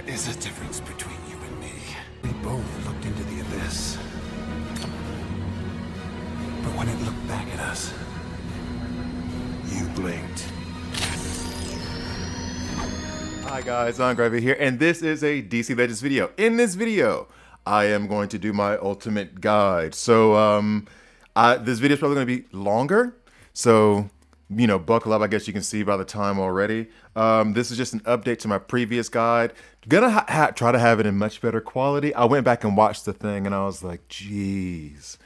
is a difference between you and me. We both looked into the abyss. But when it looked back at us, you blinked. Hi guys, I'm Gravy here, and this is a DC Legends video. In this video, I am going to do my ultimate guide. So, this video is probably going to be longer. So, you know, buckle up. I guess you can see by the time already. This is just an update to my previous guide. Gonna try to have it in much better quality. I went back and watched the thing, and I was like, geez.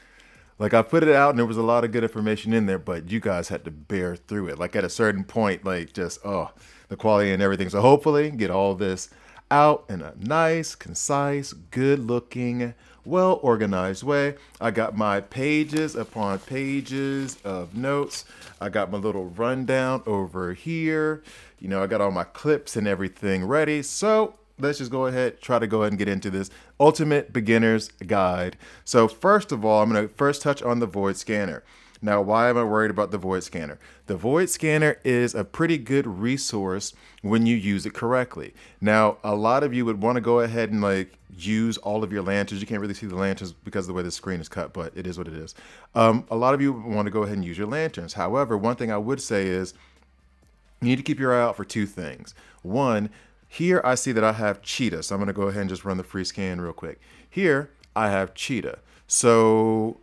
Like, I put it out, and there was a lot of good information in there, but you guys had to bear through it. Like, at a certain point, like, just, oh, the quality and everything. So hopefully, get all this out in a nice, concise, good-looking, well-organized way. I got my pages upon pages of notes. I got my little rundown over here. You know, I got all my clips and everything ready. So let's just go ahead, try to go ahead and get into this ultimate beginner's guide. So first of all, I'm going to first touch on the Void Scanner. Now, why am I worried about the Void Scanner? The Void Scanner is a pretty good resource when you use it correctly. Now, a lot of you would want to go ahead and like use all of your lanterns. You can't really see the lanterns because of the way the screen is cut, but it is what it is. A lot of you want to go ahead and use your lanterns. However, one thing I would say is you need to keep your eye out for two things. One, here I see that I have Cheetah, so I'm going to go ahead and just run the free scan real quick. Here I have Cheetah. So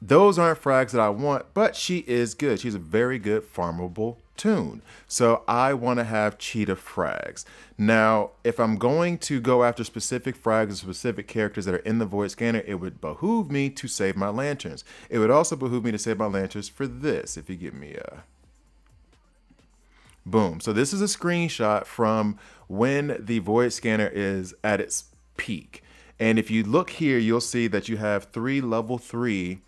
those aren't frags that I want, but she is good. She's a very good farmable toon. So I want to have Cheetah frags. Now, if I'm going to go after specific frags and specific characters that are in the Void Scanner, it would behoove me to save my lanterns. It would also behoove me to save my lanterns for this, if you give me a boom. So this is a screenshot from when the Void Scanner is at its peak. And if you look here, you'll see that you have level 3.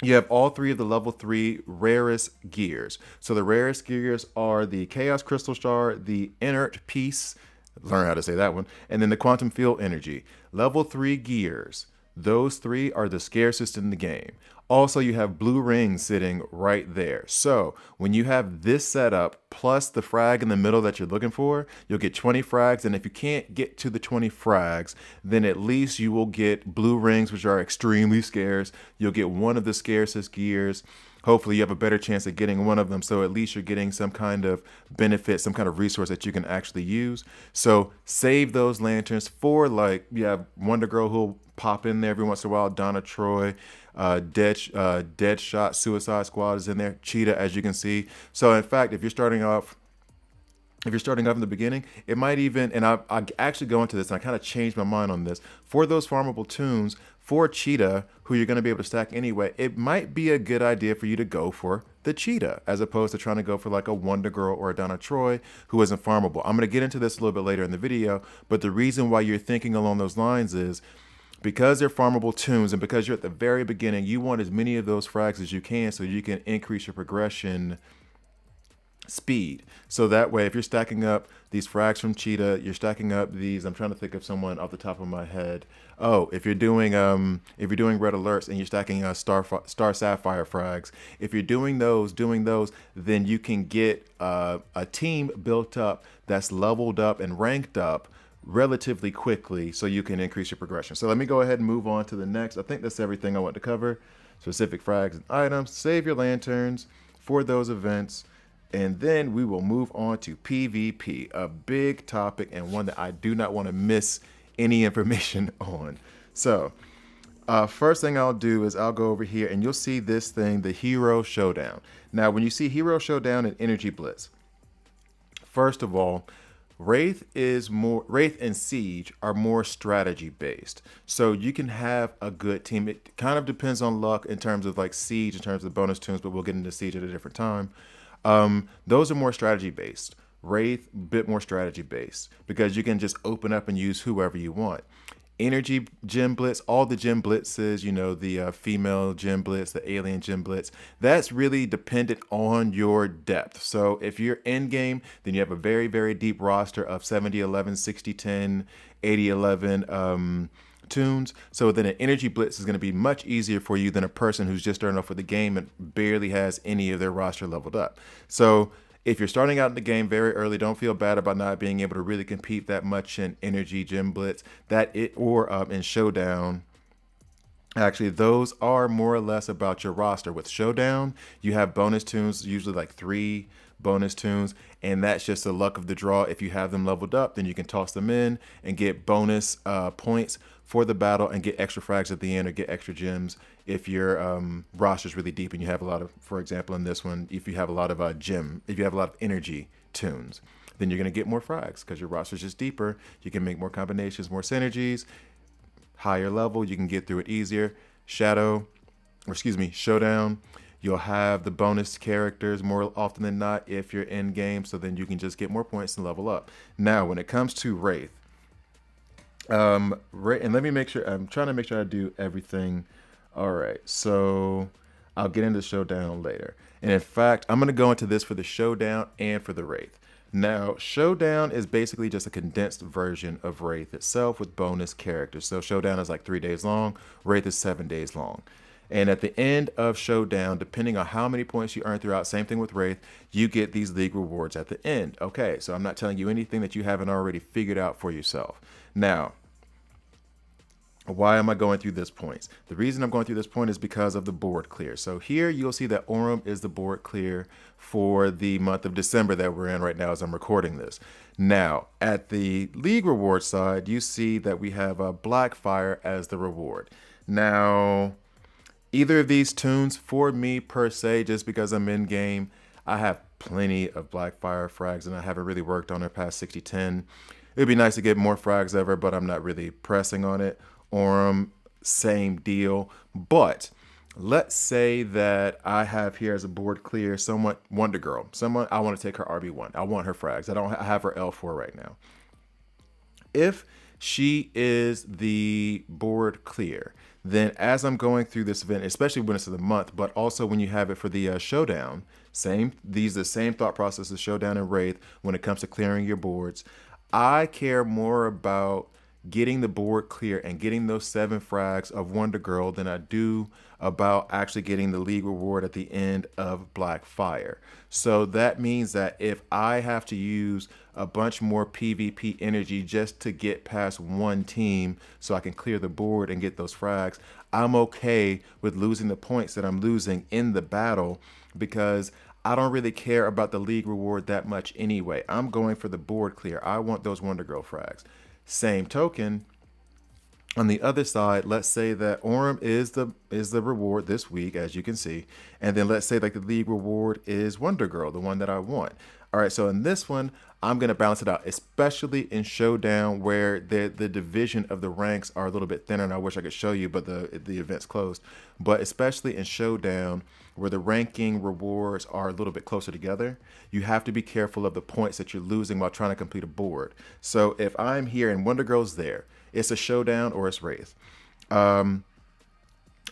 You have all 3 of the level 3 rarest gears. So the rarest gears are the Chaos Crystal Shard, the Inert Piece, learn how to say that one, and then the Quantum Field Energy. Level 3 gears. Those 3 are the scarcest in the game. Also, you have blue rings sitting right there. So when you have this setup plus the frag in the middle that you're looking for, you'll get 20 frags. And if you can't get to the 20 frags, then at least you will get blue rings, which are extremely scarce. You'll get one of the scarcest gears. Hopefully you have a better chance of getting one of them. So at least you're getting some kind of benefit, some kind of resource that you can actually use. So save those lanterns for, like, you have Wonder Girl who'll pop in there every once in a while, Donna Troy, Deadshot, Suicide Squad is in there, Cheetah, as you can see. So in fact, if you're starting off in the beginning, it might even, and I actually go into this and I kind of changed my mind on this, for those farmable toons, for Cheetah, who you're going to be able to stack anyway, it might be a good idea for you to go for the Cheetah, as opposed to trying to go for like a Wonder Girl or a Donna Troy who isn't farmable. I'm going to get into this a little bit later in the video, but the reason why you're thinking along those lines is because they're farmable toons and because you're at the very beginning, you want as many of those frags as you can so you can increase your progression speed. So that way, if you're stacking up these frags from Cheetah, you're stacking up these, I'm trying to think of someone off the top of my head. Oh, if you're doing red alerts and you're stacking Star Sapphire frags, if you're doing those, then you can get a team built up that's leveled up and ranked up relatively quickly so you can increase your progression. So let me go ahead and move on to the next. I think that's everything I want to cover. Specific frags and items, save your lanterns for those events, and then we will move on to PvP, a big topic and one that I do not want to miss any information on. So first thing I'll do is I'll go over here and you'll see this thing, the Hero Showdown. Now when you see Hero Showdown and Energy Blitz, first of all, Wraith and Siege are more strategy based. So you can have a good team. It kind of depends on luck in terms of like Siege, in terms of bonus tunes, but we'll get into Siege at a different time. Those are more strategy based. Wraith, bit more strategy based because you can just open up and use whoever you want. Energy Gem Blitz, all the Gem Blitzes, you know, the female Gem Blitz, the alien Gem Blitz, that's really dependent on your depth. So if you're in game, then you have a very, very deep roster of 70-11, 60-10, 80-11 tunes. So then an Energy Blitz is going to be much easier for you than a person who's just starting off with the game and barely has any of their roster leveled up. So If you're starting out in the game very early, don't feel bad about not being able to really compete that much in energy, gym blitz, or in Showdown. Actually, those are more or less about your roster. With Showdown, you have bonus tunes, usually like 3 bonus tunes, and that's just the luck of the draw. If you have them leveled up, then you can toss them in and get bonus points for the battle and get extra frags at the end or get extra gems if your roster's really deep and you have a lot of, for example, in this one, if you have a lot of if you have a lot of energy tunes, then you're going to get more frags because your roster's just deeper. You can make more combinations, more synergies. Higher level, you can get through it easier. Showdown, you'll have the bonus characters more often than not if you're in game, so then you can just get more points and level up. Now, when it comes to Wraith, and let me make sure, I'm trying to make sure I do everything. All right, so I'll get into Showdown later. And in fact, I'm going to go into this for the Showdown and for the Wraith. Now, Showdown is basically just a condensed version of Wraith itself with bonus characters. So Showdown is like 3 days long, Wraith is 7 days long. And at the end of Showdown, depending on how many points you earn throughout, same thing with Wraith, you get these league rewards at the end. Okay, so I'm not telling you anything that you haven't already figured out for yourself. Now, why am I going through this points? The reason I'm going through this point is because of the board clear. So here you'll see that Orem is the board clear for the month of December that we're in right now as I'm recording this. Now, at the league reward side, you see that we have a Blackfire as the reward. Now, either of these tunes for me per se, just because I'm in game, I have plenty of Blackfire frags and I haven't really worked on it past 60-10. It'd be nice to get more frags ever, but I'm not really pressing on it. Orem, same deal. But let's say that I have here as a board clear someone, Wonder Girl, someone I want to take her RB1. I want her frags. I have her L4 right now. If she is the board clear, then as I'm going through this event, especially when it's of the month, but also when you have it for the Showdown, these are the same thought process as Showdown and Wraith when it comes to clearing your boards. I care more about getting the board clear and getting those 7 frags of Wonder Girl than I do about actually getting the league reward at the end of Blackfire. So that means that if I have to use a bunch more PvP energy just to get past one team so I can clear the board and get those frags, I'm okay with losing the points that I'm losing in the battle because I don't really care about the league reward that much anyway. I'm going for the board clear. I want those Wonder Girl frags. Same token, on the other side, let's say that Orem is the reward this week, as you can see, and then let's say like the league reward is Wonder Girl, the one that I want. All right, so in this one, I'm going to balance it out, especially in Showdown where the division of the ranks are a little bit thinner, and I wish I could show you, but the event's closed. But especially in Showdown where the ranking rewards are a little bit closer together, you have to be careful of the points that you're losing while trying to complete a board. So if I'm here and Wonder Girl's there, it's a Showdown or it's Wraith. I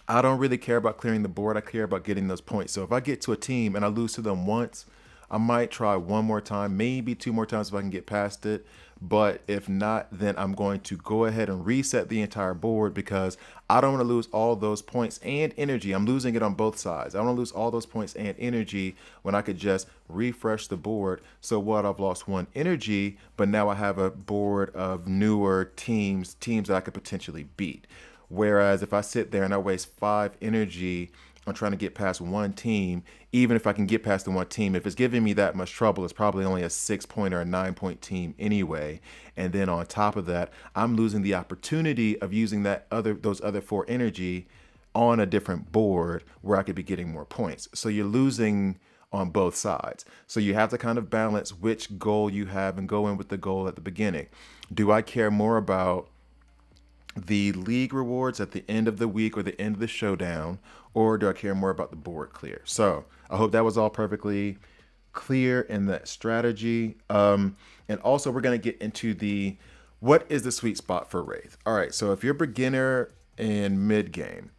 don't really care about clearing the board. I care about getting those points. So if I get to a team and I lose to them once, I might try one more time, maybe 2 more times if I can get past it. But if not, then I'm going to go ahead and reset the entire board because I don't want to lose all those points and energy. I'm losing it on both sides. I don't want to lose all those points and energy when I could just refresh the board. So what, I've lost 1 energy, but now I have a board of newer teams that I could potentially beat. Whereas if I sit there and I waste 5 energy on trying to get past one team, even if I can get past the one team, if it's giving me that much trouble, it's probably only a 6-point or a 9-point team anyway. And then on top of that, I'm losing the opportunity of using those other 4 energy on a different board where I could be getting more points. So you're losing on both sides. So you have to kind of balance which goal you have and go in with the goal at the beginning. Do I care more about the league rewards at the end of the week or the end of the Showdown, or do I care more about the board clear? So I hope that was all perfectly clear in that strategy. And also we're going to get into what is the sweet spot for Wraith. All right, so if you're beginner in mid game,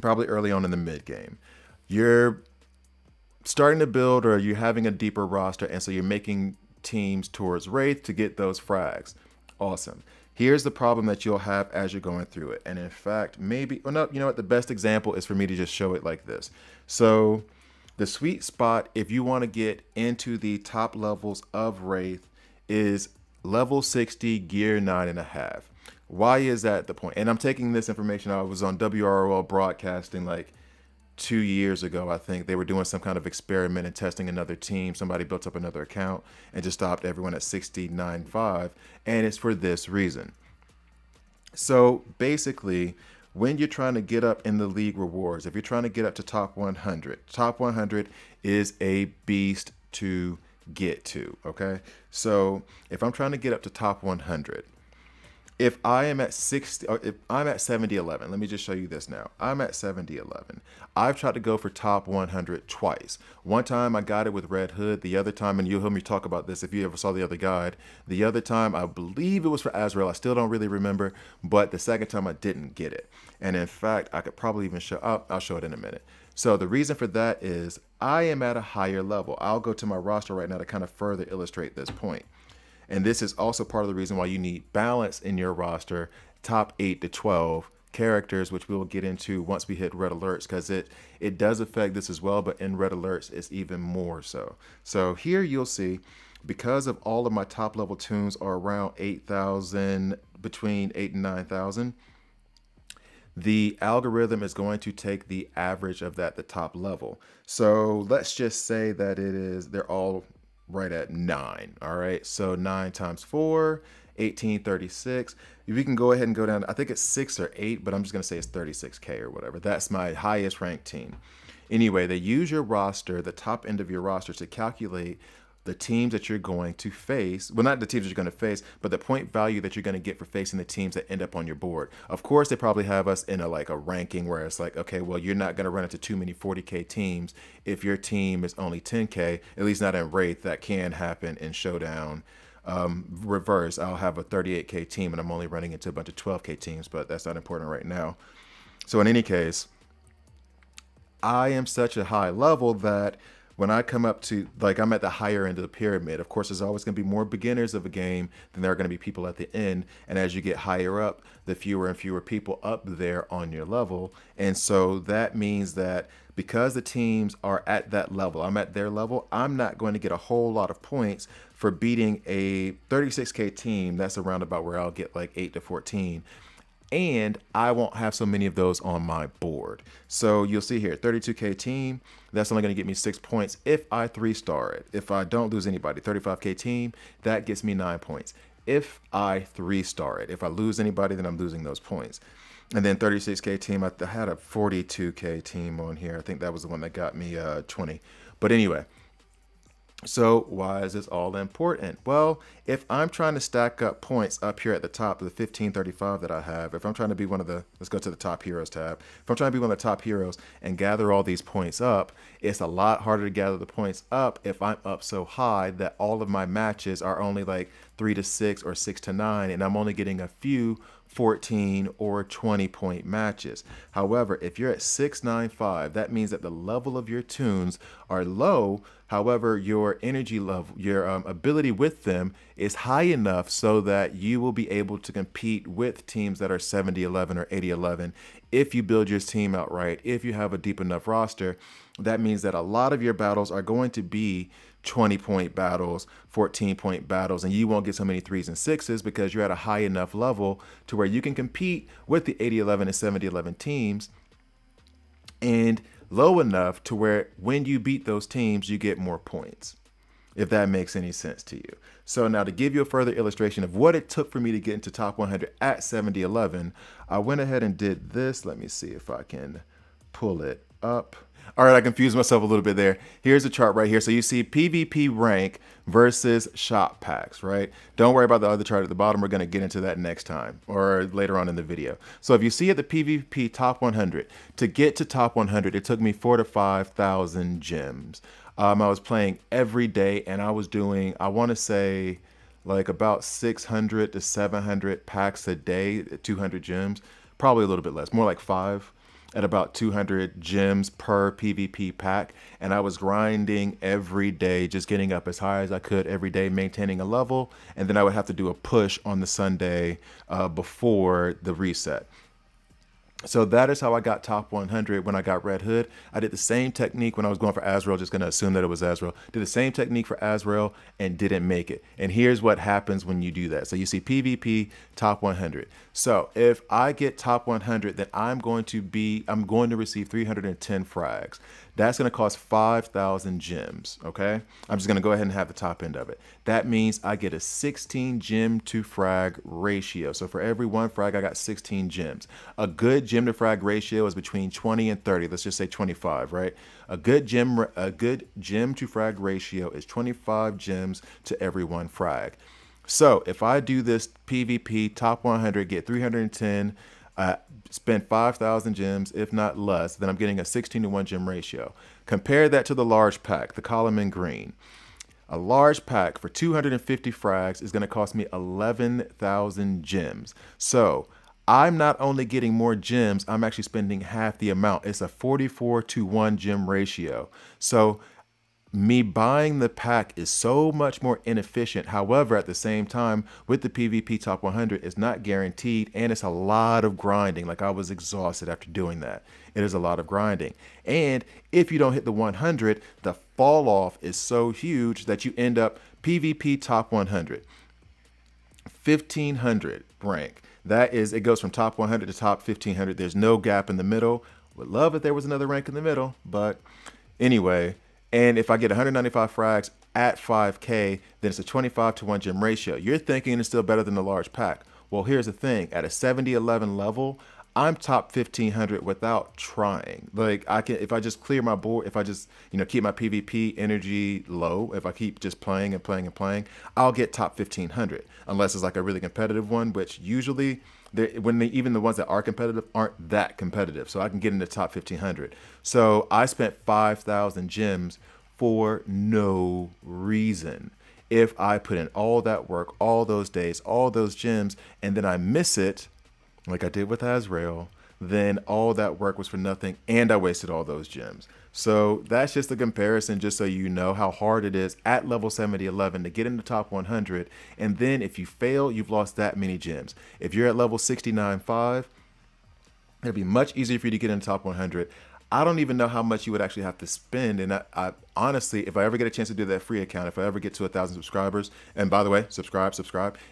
probably early on in the mid game, you're starting to build or you're having a deeper roster, and so you're making teams towards Wraith to get those frags. Awesome. Here's the problem that you'll have as you're going through it. And in fact, maybe, well, no, you know what? The best example is for me to just show it like this. So The sweet spot, if you want to get into the top levels of Wraith, is level 60, gear 9.5. Why is that the point? And I'm taking this information. I was on WROL broadcasting like 2 years ago, I think. They were doing some kind of experiment and testing another team. Somebody built up another account and just stopped everyone at 69.5. And it's for this reason. So basically, when you're trying to get up in the league rewards, if you're trying to get up to top 100 is a beast to get to, okay? So if I'm trying to get up to top 100, if I am at 60, or if I'm at 70-11, let me just show you this now. I'm at 70-11. I've tried to go for top 100 twice. One time I got it with Red Hood. The other time, and you'll hear me talk about this if you ever saw the other guide. The other time, I believe it was for Azrael. I still don't really remember, but the second time I didn't get it. And in fact, I could probably even show, I'll show it in a minute. So the reason for that is I am at a higher level. I'll go to my roster right now to kind of further illustrate this point. And this is also part of the reason why you need balance in your roster, top 8 to 12 characters, which we will get into once we hit red alerts, because it does affect this as well, but in red alerts, it's even more so. So here you'll see, because of all of my top level tunes are around 8,000, between 8 and 9,000, the algorithm is going to take the average of that, the top level. So let's just say that they're all right at 9. All right, so 9 times 4, 1836. We can go ahead and go down, I think it's 6 or 8, but I'm just gonna say it's 36K or whatever. That's my highest ranked team. Anyway, they use your roster, the top end of your roster, to calculate the teams that you're going to face. Well, not the teams that you're going to face, but the point value that you're going to get for facing the teams that end up on your board. Of course, they probably have us in a ranking where it's like, okay, well, you're not going to run into too many 40K teams if your team is only 10K, at least not in Wraith. That can happen in Showdown. Reverse, I'll have a 38K team and I'm only running into a bunch of 12K teams, but that's not important right now. So in any case, I am such a high level that when I come up to, like, I'm at the higher end of the pyramid. Of course, there's always going to be more beginners of a game than there are going to be people at the end. And as you get higher up, the fewer and fewer people up there on your level. And so that means that because the teams are at that level, I'm at their level, I'm not going to get a whole lot of points for beating a 36K team. That's around about where I'll get like 8 to 14. And I won't have so many of those on my board. So you'll see here, 32K team, that's only going to get me 6 points if I 3-star it. If I don't lose anybody, 35K team, that gets me 9 points. If I 3-star it, if I lose anybody, then I'm losing those points. And then 36K team, I had a 42K team on here. I think that was the one that got me 20. But anyway, so why is this all important? Well, if I'm trying to stack up points up here at the top of the 1535 that I have, if I'm trying to be one of the, let's go to the top heroes tab. If I'm trying to be one of the top heroes and gather all these points up, it's a lot harder to gather the points up if I'm up so high that all of my matches are only like 3 to 6 or 6 to 9, and I'm only getting a few 14 or 20 point matches. However, if you're at 695, that means that the level of your tunes are low. However, your energy level, your ability with them is high enough so that you will be able to compete with teams that are 70-11 or 80-11. If you build your team out right, if you have a deep enough roster, that means that a lot of your battles are going to be 20-point battles, 14-point battles, and you won't get so many 3s and 6s because you're at a high enough level to where you can compete with the 80-11 and 70-11 teams, and low enough to where when you beat those teams, you get more points, if that makes any sense to you. So now to give you a further illustration of what it took for me to get into top 100 at 70-11, I went ahead and did this. Let me see if I can pull it up. All right, I confused myself a little bit there. Here's the chart right here. So you see PvP rank versus shop packs, right? Don't worry about the other chart at the bottom. We're going to get into that next time or later on in the video. So if you see at the PvP top 100, to get to top 100, it took me 4,000 to 5,000 gems. I was playing every day and I was doing, I want to say, like about 600 to 700 packs a day, 200 gems, probably a little bit less, more like 5. At about 200 gems per PvP pack, and I was grinding every day, just getting up as high as I could every day, maintaining a level, and then I would have to do a push on the Sunday before the reset. So that is how I got top 100 when I got Red Hood. I did the same technique when I was going for Azrael, just going to assume that it was Azrael. Did the same technique for Azrael and didn't make it. And here's what happens when you do that. So you see PvP top 100. So if I get top 100, then I'm going to receive 310 frags. That's going to cost 5,000 gems, okay? I'm just going to go ahead and have the top end of it. That means I get a 16 gem to frag ratio. So for every one frag, I got 16 gems. A good gem to frag ratio is between 20 and 30. Let's just say 25, right? A good gem to frag ratio is 25 gems to every one frag. So if I do this PvP top 100, get 310, spend 5,000 gems, if not less, then I'm getting a 16 to 1 gem ratio. Compare that to the large pack, the column in green. A large pack for 250 frags is going to cost me 11,000 gems. So I'm not only getting more gems, I'm actually spending half the amount. It's a 44 to 1 gem ratio. So me buying the pack is so much more inefficient. However, at the same time, with the PvP top 100, it's not guaranteed, and it's a lot of grinding. Like, I was exhausted after doing that. It is a lot of grinding. And if you don't hit the 100, the fall off is so huge that you end up PvP top 100, 1,500 rank. That is, it goes from top 100 to top 1,500. There's no gap in the middle. Would love if there was another rank in the middle, but anyway. And if I get 195 frags at 5K, then it's a 25 to 1 gem ratio. You're thinking it's still better than the large pack. Well, here's the thing. At a 70-11 level, I'm top 1,500 without trying. Like, I can, if I just clear my board, if I just, keep my PvP energy low, if I keep just playing and playing and playing, I'll get top 1,500. Unless it's like a really competitive one, which usually, even the ones that are competitive aren't that competitive. So I can get into top 1,500. So I spent 5,000 gems for no reason. If I put in all that work, all those days, all those gems, and then I miss it, like I did with Azrael, then all that work was for nothing, and I wasted all those gems. So that's just a comparison, just so you know how hard it is at level 70-11 to get in the top 100. And then if you fail, you've lost that many gems. If you're at level 69.5, it'll be much easier for you to get in the top 100. I don't even know how much you would actually have to spend. And I honestly, if I ever get a chance to do that free account, if I ever get to 1,000 subscribers, and by the way, subscribe.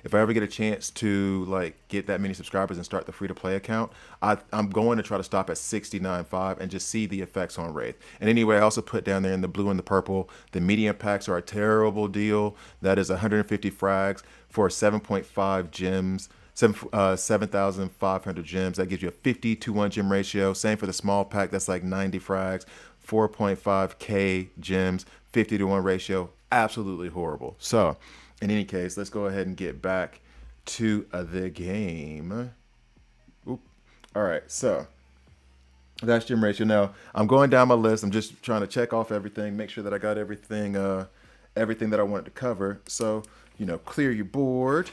If I ever get a chance to like get that many subscribers and start the free to play account, I'm going to try to stop at 69.5 and just see the effects on Wraith. And anyway, I also put down there in the blue and the purple, the medium packs are a terrible deal. That is 150 frags for 7.5 gems. 7,500 gems. That gives you a 50 to 1 gem ratio. Same for the small pack. That's like 90 frags, 4.5k gems, 50 to 1 ratio. Absolutely horrible. So in any case, let's go ahead and get back to the game. Oop. All right, so that's gem ratio. Now I'm going down my list. I'm just trying to check off everything, make sure that I got everything that I wanted to cover. So, clear your board.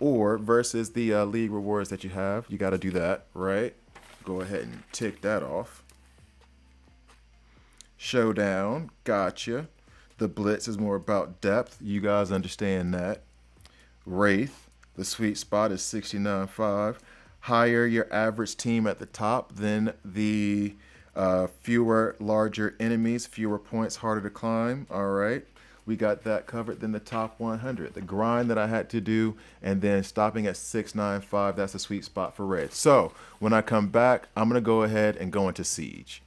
Or versus the league rewards that you have, you got to do that, right? Go ahead and tick that off. Showdown, gotcha. The Blitz is more about depth. You guys understand that. Wraith, the sweet spot is 69.5. Higher your average team at the top, then the fewer larger enemies, fewer points, harder to climb. All right. We got that covered. Then the top 100, the grind that I had to do, and then stopping at 695, that's a sweet spot for Red. So when I come back, I'm going to go ahead and go into Siege.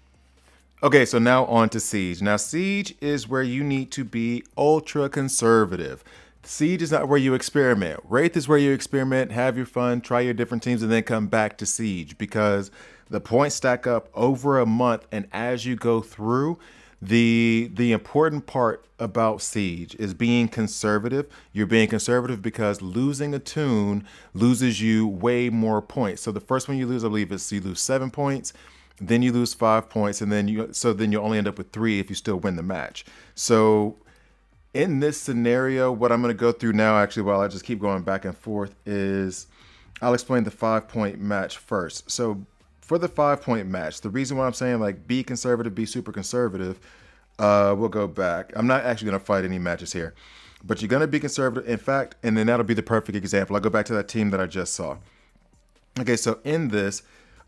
Okay, so now on to Siege. Now Siege is where you need to be ultra conservative. Siege is not where you experiment. Wraith is where you experiment, have your fun, try your different teams, and then come back to Siege, because the points stack up over a month, and as you go through, the important part about Siege is being conservative. You're being conservative because losing a tune loses you way more points. So the first one you lose, I believe, is you lose 7 points, then you lose 5 points, and then you only end up with 3 if you still win the match. So in this scenario, what I'm going to go through now, actually, while I just keep going back and forth, is I'll explain the 5-point match first. So for the 5-point match, the reason why I'm saying like be conservative, be super conservative, we'll go back. I'm not actually going to fight any matches here, but you're going to be conservative. In fact, and then that'll be the perfect example. I'll go back to that team that I just saw. Okay, so in this,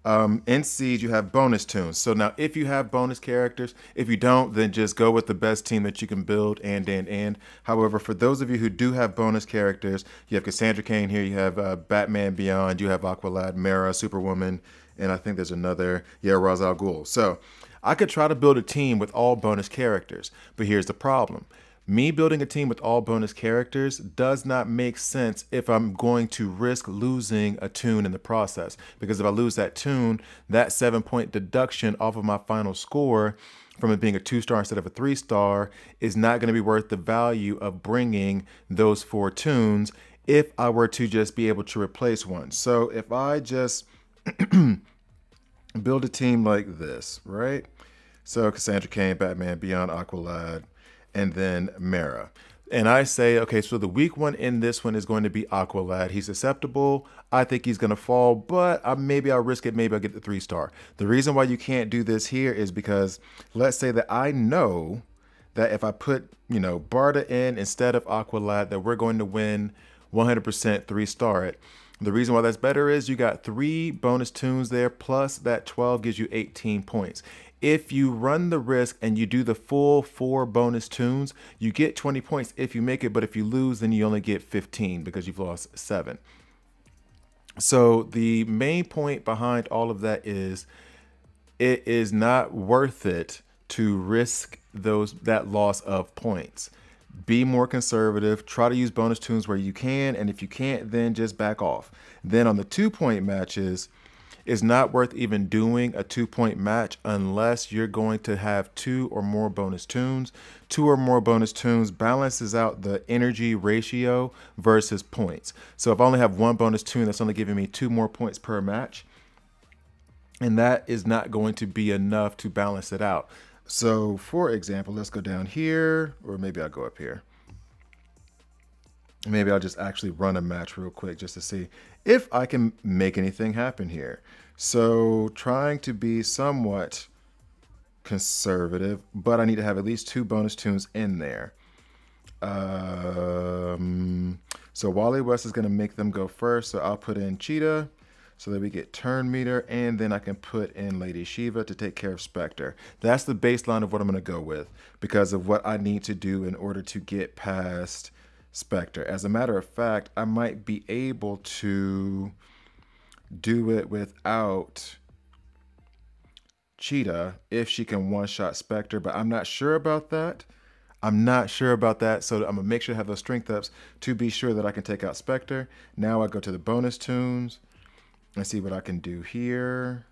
In Siege, you have bonus tunes. So now if you have bonus characters, if you don't, then just go with the best team that you can build and. However, for those of you who do have bonus characters, you have Cassandra Cain here, you have Batman Beyond, you have Aqualad, Mara, Superwoman, and I think there's another, yeah, Ra's al Ghul. So I could try to build a team with all bonus characters, but here's the problem. Me building a team with all bonus characters does not make sense if I'm going to risk losing a tune in the process. Because if I lose that tune, that 7-point deduction off of my final score from it being a 2-star instead of a 3-star is not going to be worth the value of bringing those 4 tunes if I were to just be able to replace one. So if I just build a team like this, right? So Cassandra Cain, Batman Beyond, Aqualad, and then Mara. And I say, okay, so the weak one in this one is going to be Aqualad. He's susceptible. I think he's going to fall, but maybe I'll risk it. Maybe I'll get the 3-star. The reason why you can't do this here is because let's say that I know that if I put, Barda in instead of Aqualad, that we're going to win 100% 3-star it. The reason why that's better is you got 3 bonus tunes there, plus that 12 gives you 18 points. If you run the risk and you do the full 4 bonus tunes, you get 20 points if you make it, but if you lose, then you only get 15 because you've lost 7. So the main point behind all of that is it is not worth it to risk that loss of points. Be more conservative, try to use bonus tunes where you can, and if you can't, then just back off. Then on the 2-point matches, it's not worth even doing a 2-point match unless you're going to have 2 or more bonus tunes. 2 or more bonus tunes balances out the energy ratio versus points. So if I only have 1 bonus tune, that's only giving me 2 more points per match. And that is not going to be enough to balance it out. So for example, let's go down here, or maybe I'll go up here. Maybe I'll just actually run a match real quick just to see if I can make anything happen here. So trying to be somewhat conservative, but I need to have at least 2 bonus tunes in there. So Wally West is going to make them go first. So I'll put in Cheetah so that we get turn meter, and then I can put in Lady Shiva to take care of Spectre. That's the baseline of what I'm going to go with because of what I need to do in order to get past Spectre. As a matter of fact, I might be able to do it without Cheetah if she can one-shot Spectre, but I'm not sure about that. So I'm going to make sure I have those strength ups to be sure that I can take out Spectre. Now I go to the bonus tunes and see what I can do here.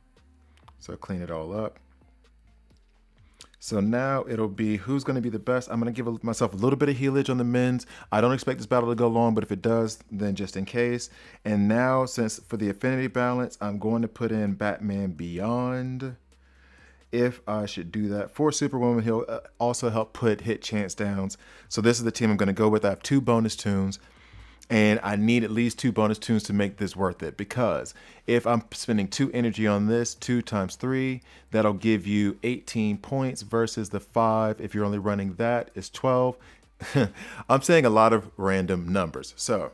So clean it all up. So now it'll be who's going to be the best. I'm going to give myself a little bit of healage on the men's. I don't expect this battle to go long, but if it does, then just in case. And now, since for the affinity balance, I'm going to put in Batman Beyond. If I should do that for Superwoman, he'll also help put hit chance downs. So this is the team I'm going to go with. I have 2 bonus tunes. And I need at least 2 bonus tunes to make this worth it, because if I'm spending 2 energy on this, 2 times 3, that'll give you 18 points versus the 5. If you're only running that, is 12. I'm saying a lot of random numbers. So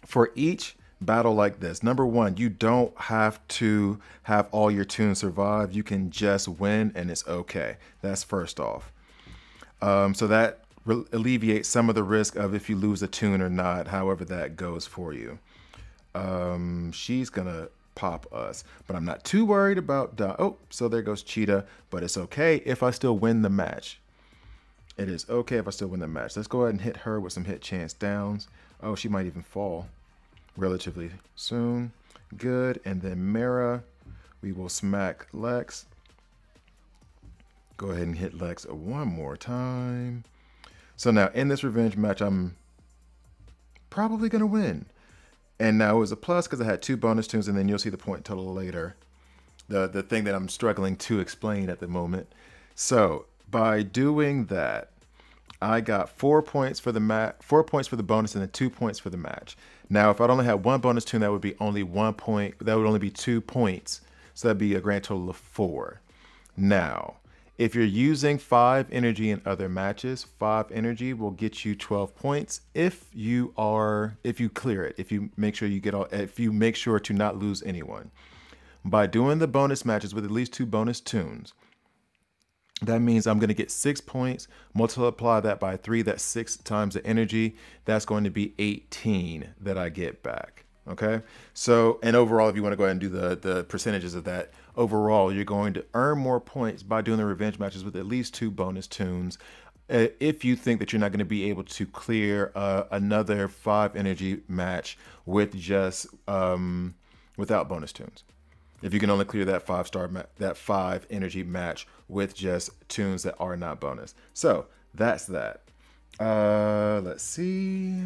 for each battle like this, number 1, you don't have to have all your tunes survive. You can just win and it's okay. That's first off. So that alleviate some of the risk of if you lose a tune or not, however that goes for you. She's gonna pop us, but I'm not too worried about so there goes Cheetah, but it's okay if I still win the match. It is okay if I still win the match. Let's go ahead and hit her with some hit chance downs. Oh, she might even fall relatively soon. Good. And then Mara, we will smack Lex. Go ahead and hit Lex one more time. So now in this revenge match, I'm probably going to win. And now it was a plus because I had 2 bonus tunes, and then you'll see the point total later. The thing that I'm struggling to explain at the moment. So by doing that, I got 4 points for the bonus and then 2 points for the match. Now, if I'd only had 1 bonus tune, that would be only 1 point. That would only be 2 points. So that'd be a grand total of 4. Now, if you're using 5 energy in other matches, 5 energy will get you 12 points if you clear it, if you make sure you get all, if you make sure to not lose anyone. by doing the bonus matches with at least 2 bonus tunes, that means I'm going to get 6 points, multiply that by 3, that's 6 times the energy. That's going to be 18 that I get back. Okay, so, and overall, if you want to go ahead and do the percentages of that, overall, you're going to earn more points by doing the revenge matches with at least 2 bonus tunes. If you think that you're not going to be able to clear another 5 energy match with just without bonus tunes. If you can only clear that 5 energy match with just tunes that are not bonus. So that's that. Let's see.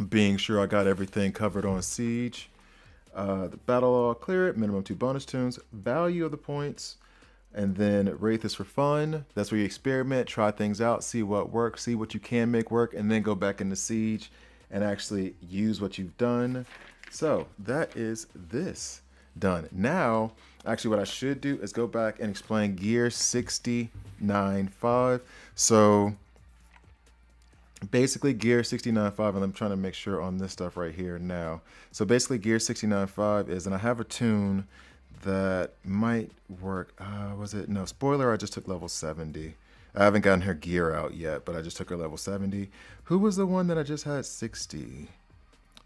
Being sure I got everything covered on Siege. The battle log, clear it, minimum 2 bonus tunes, value of the points, and then Wraith is for fun. That's where you experiment, try things out, see what works, see what you can make work, and then go back into Siege and actually use what you've done. So that is this done. Now, actually what I should do is go back and explain gear 69.5. So basically gear 69.5, and I'm trying to make sure on this stuff right here now. So basically gear 69.5 is, and I have a tune that might work. Was it? No, spoiler, I just took level 70. I haven't gotten her gear out yet, but I just took her level 70. Who was the one that I just had 60?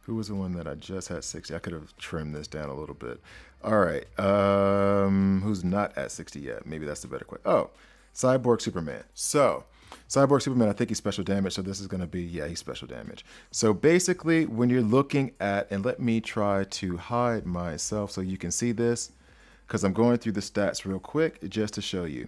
Who was the one that I just had 60? I could have trimmed this down a little bit. All right. Who's not at 60 yet? Maybe that's the better question. Oh, Cyborg Superman. So Cyborg Superman, I think he's special damage. So this is going to be, yeah, he's special damage. So basically when you're looking at, and let me try to hide myself so you can see this, because I'm going through the stats real quick just to show you.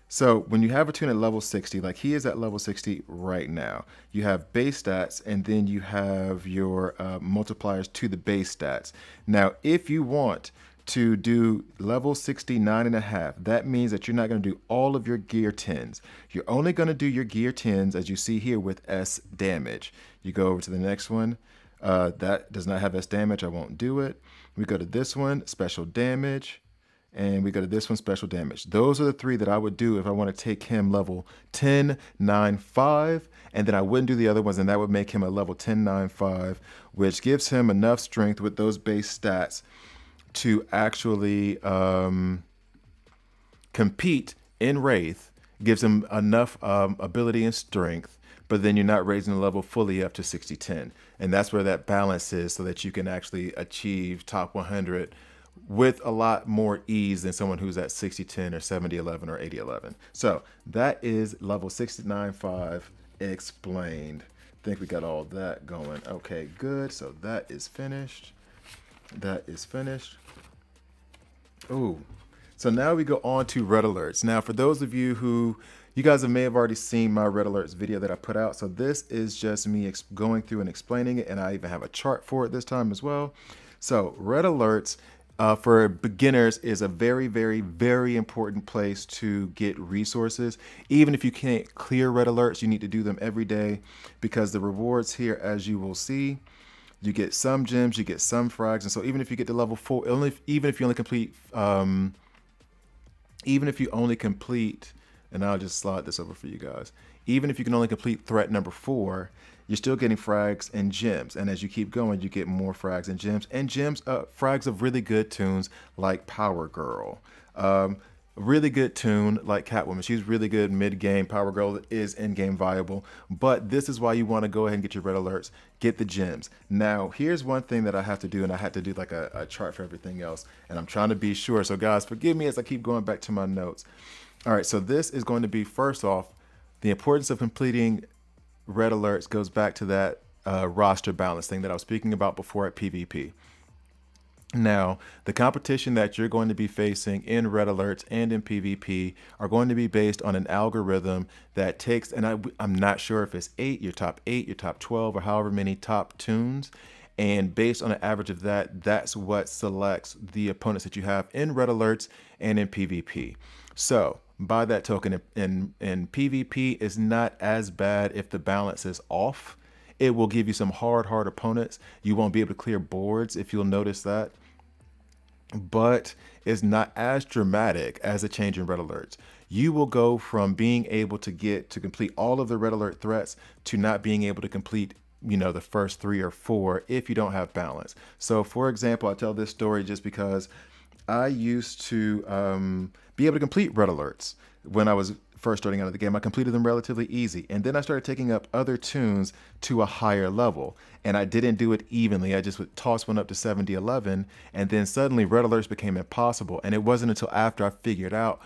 So when you have a tune at level 60, like he is at level 60 right now, you have base stats and then you have your multipliers to the base stats. Now, if you want to do level 69.5, that means that you're not going to do all of your gear 10s. You're only going to do your gear 10s, as you see here, with S damage. You go over to the next one. That does not have S damage. I won't do it. We go to this one, special damage. And we go to this one, special damage. Those are the 3 that I would do if I want to take him level 10, 9, 5. And then I wouldn't do the other ones, and that would make him a level 10, 9, 5, which gives him enough strength with those base stats to actually compete in Wraith. Gives him enough ability and strength, but then you're not raising the level fully up to 60-10. And that's where that balance is, so that you can actually achieve top 100 with a lot more ease than someone who's at 60-10 or 70-11 or 80-11. So that is level 69.5 explained. I think we got all that going. Okay, good. So that is finished. That is finished. Oh, so now we go on to red alerts. Now, for those of you who, you guys may have already seen my red alerts video that I put out. So this is just me going through and explaining it. And I even have a chart for it this time as well. So red alerts, for beginners, is a very, very, very important place to get resources. Even if you can't clear red alerts, you need to do them every day, because the rewards here, as you will see, you get some gems, you get some frags. And so even if you get to level 4, even if you only complete, and I'll just slide this over for you guys. Even if you can only complete threat number 4, you're still getting frags and gems. And as you keep going, you get more frags and gems. And gems, frags of really good tunes like Power Girl. Really good tune like Catwoman. She's really good mid-game. Power Girl is in-game viable. But this is why you want to go ahead and get your red alerts. Get the gems. Now, here's one thing that I have to do, and I had to do like a chart for everything else. And I'm trying to be sure. So guys, forgive me as I keep going back to my notes. All right, so this is going to be, first off, the importance of completing red alerts goes back to that roster balance thing that I was speaking about before at PvP. Now, the competition that you're going to be facing in red alerts and in PvP are going to be based on an algorithm that takes, and I'm not sure if it's your top 8, your top 12, or however many top tunes. And based on an average of that, that's what selects the opponents that you have in red alerts and in PvP. So by that token, in PvP, is not as bad if the balance is off. It will give you some hard opponents. You won't be able to clear boards, if you'll notice that. But it's not as dramatic as a change in red alerts. You will go from being able to complete all of the red alert threats to not being able to complete you know, the first 3 or 4 if you don't have balance. So for example, I tell this story just because I used to be able to complete red alerts when I was first starting out of the game. I completed them relatively easy. And then I started taking up other tunes to a higher level. And I didn't do it evenly. I just would toss one up to 70-11. And then suddenly red alerts became impossible. And it wasn't until after I figured out,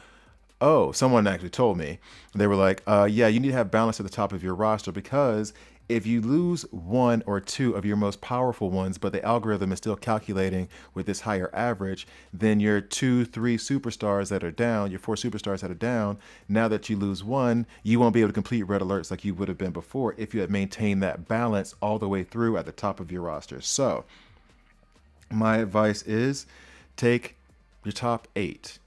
oh, someone actually told me. They were like, yeah, you need to have balance at the top of your roster, because if you lose 1 or 2 of your most powerful ones, but the algorithm is still calculating with this higher average, then your 2, 3 superstars that are down, your 4 superstars that are down, now that you lose 1, you won't be able to complete red alerts like you would have been before if you had maintained that balance all the way through at the top of your roster. So my advice is take your top 8,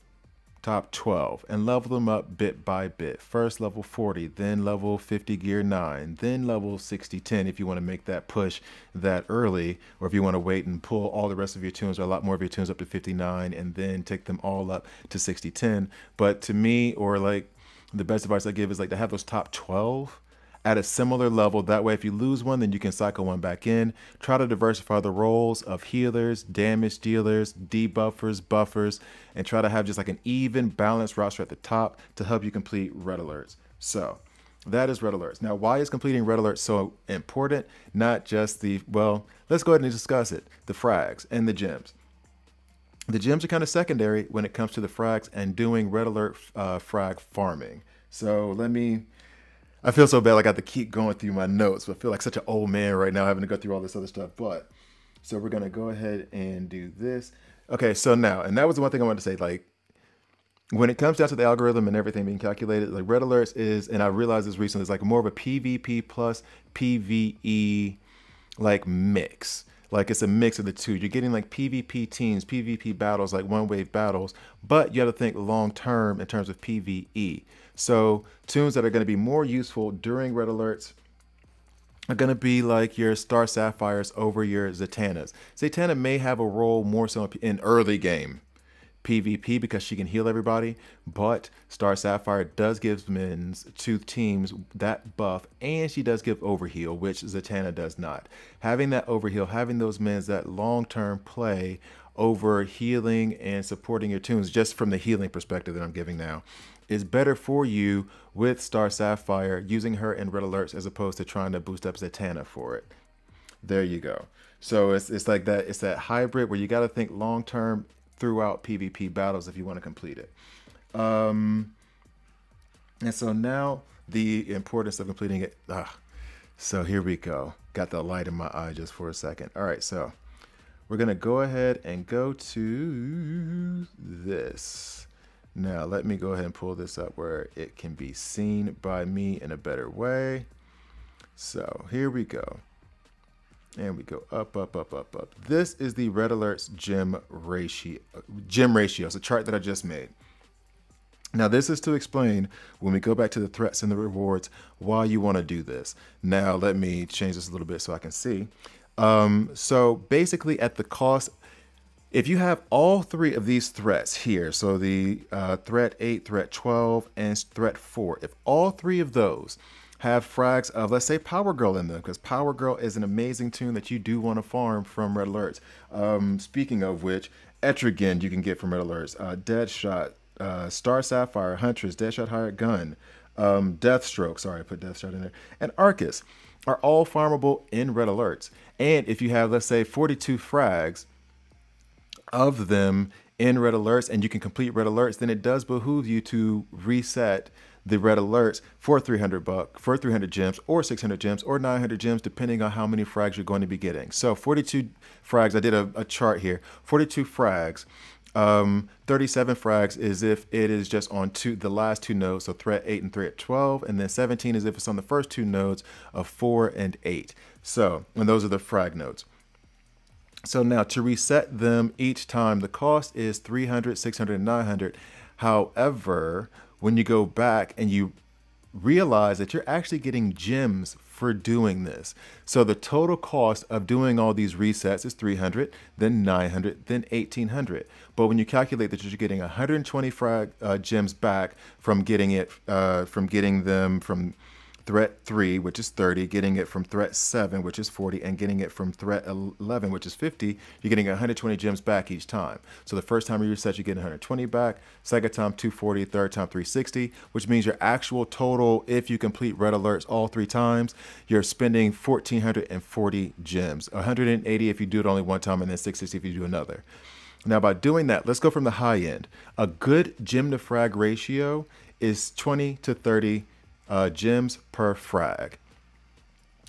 top 12, and level them up bit by bit. First level 40, then level 50 gear 9, then level 60 10 if you want to make that push that early, or if you want to wait and pull all the rest of your tunes, or a lot more of your tunes, up to 59 and then take them all up to 60 10. But to me, or like the best advice I give is like to have those top 12 at a similar level. That way, if you lose one, then you can cycle one back in. Try to diversify the roles of healers, damage dealers, debuffers, buffers, and try to have just like an even balanced roster at the top to help you complete red alerts. So that is red alerts. Now, why is completing red alerts so important? Not just the, well, let's go ahead and discuss it. The frags and the gems. The gems are kind of secondary when it comes to the frags and doing red alert frag farming. So I feel so bad I got to keep going through my notes, but I feel like such an old man right now having to go through all this other stuff. But so we're going to go ahead and do this. Okay, so now, and that was the one thing I wanted to say, like when it comes down to the algorithm and everything being calculated, like red alerts is, and I realized this recently, it's like more of a PvP plus PvE like mix. Like it's a mix of the two. You're getting like PvP teams, PvP battles, like one wave battles, but you have to think long term in terms of PvE. So tunes that are going to be more useful during red alerts are going to be like your Star Sapphires over your Zatannas. Zatanna may have a role more so in early game PvP because she can heal everybody, but Star Sapphire does give mins to teams that buff, and she does give overheal, which Zatanna does not. Having that overheal, having those mins that long-term play over healing and supporting your tunes, just from the healing perspective that I'm giving now, is better for you with Star Sapphire, using her in red alerts as opposed to trying to boost up Zatanna for it. There you go. So it's like that. It's that hybrid where you got to think long-term throughout PvP battles if you want to complete it. And so now the importance of completing it. So here we go. Got the light in my eye just for a second. All right, so we're going to go ahead and go to this. Now, let me go ahead and pull this up where it can be seen by me in a better way. So here we go. And we go up, up, up, up, up. This is the red alerts gem ratio. It's a chart that I just made. Now, this is to explain, when we go back to the threats and the rewards, why you want to do this. Now, let me change this a little bit so I can see. So basically at the cost, if you have all 3 of these threats here, so the threat 8, threat 12, and threat 4, if all 3 of those have frags of, let's say, Power Girl in them, because Power Girl is an amazing tune that you do want to farm from red alerts. Speaking of which, Etrigan you can get from red alerts, Deadshot, Star Sapphire, Huntress, Deadshot Hired Gun, Deathstroke, sorry, I put Deathshot in there, and Arcus are all farmable in red alerts. And if you have, let's say, 42 frags of them in red alerts and you can complete red alerts, then it does behoove you to reset the red alerts for for 300 gems or 600 gems or 900 gems, depending on how many frags you're going to be getting. So 42 frags, I did a chart here, 42 frags, 37 frags is if it is just on the last 2 nodes, so threat 8 and threat 12, and then 17 is if it's on the first 2 nodes of 4 and 8. So, and those are the frag nodes. So now to reset them each time, the cost is 300, 600, and 900. However, when you go back and you realize that you're actually getting gems for doing this. So the total cost of doing all these resets is 300, then 900, then 1800. But when you calculate that you're getting 120 gems back from getting them from threat 3, which is 30, getting it from threat 7, which is 40, and getting it from threat 11, which is 50, you're getting 120 gems back each time. So the first time you reset, you get 120 back, second time 240, third time 360, which means your actual total, if you complete red alerts all 3 times, you're spending 1,440 gems, 180 if you do it only one time, and then 660 if you do another. Now, by doing that, let's go from the high end. A good gem to frag ratio is 20 to 30 gems per frag.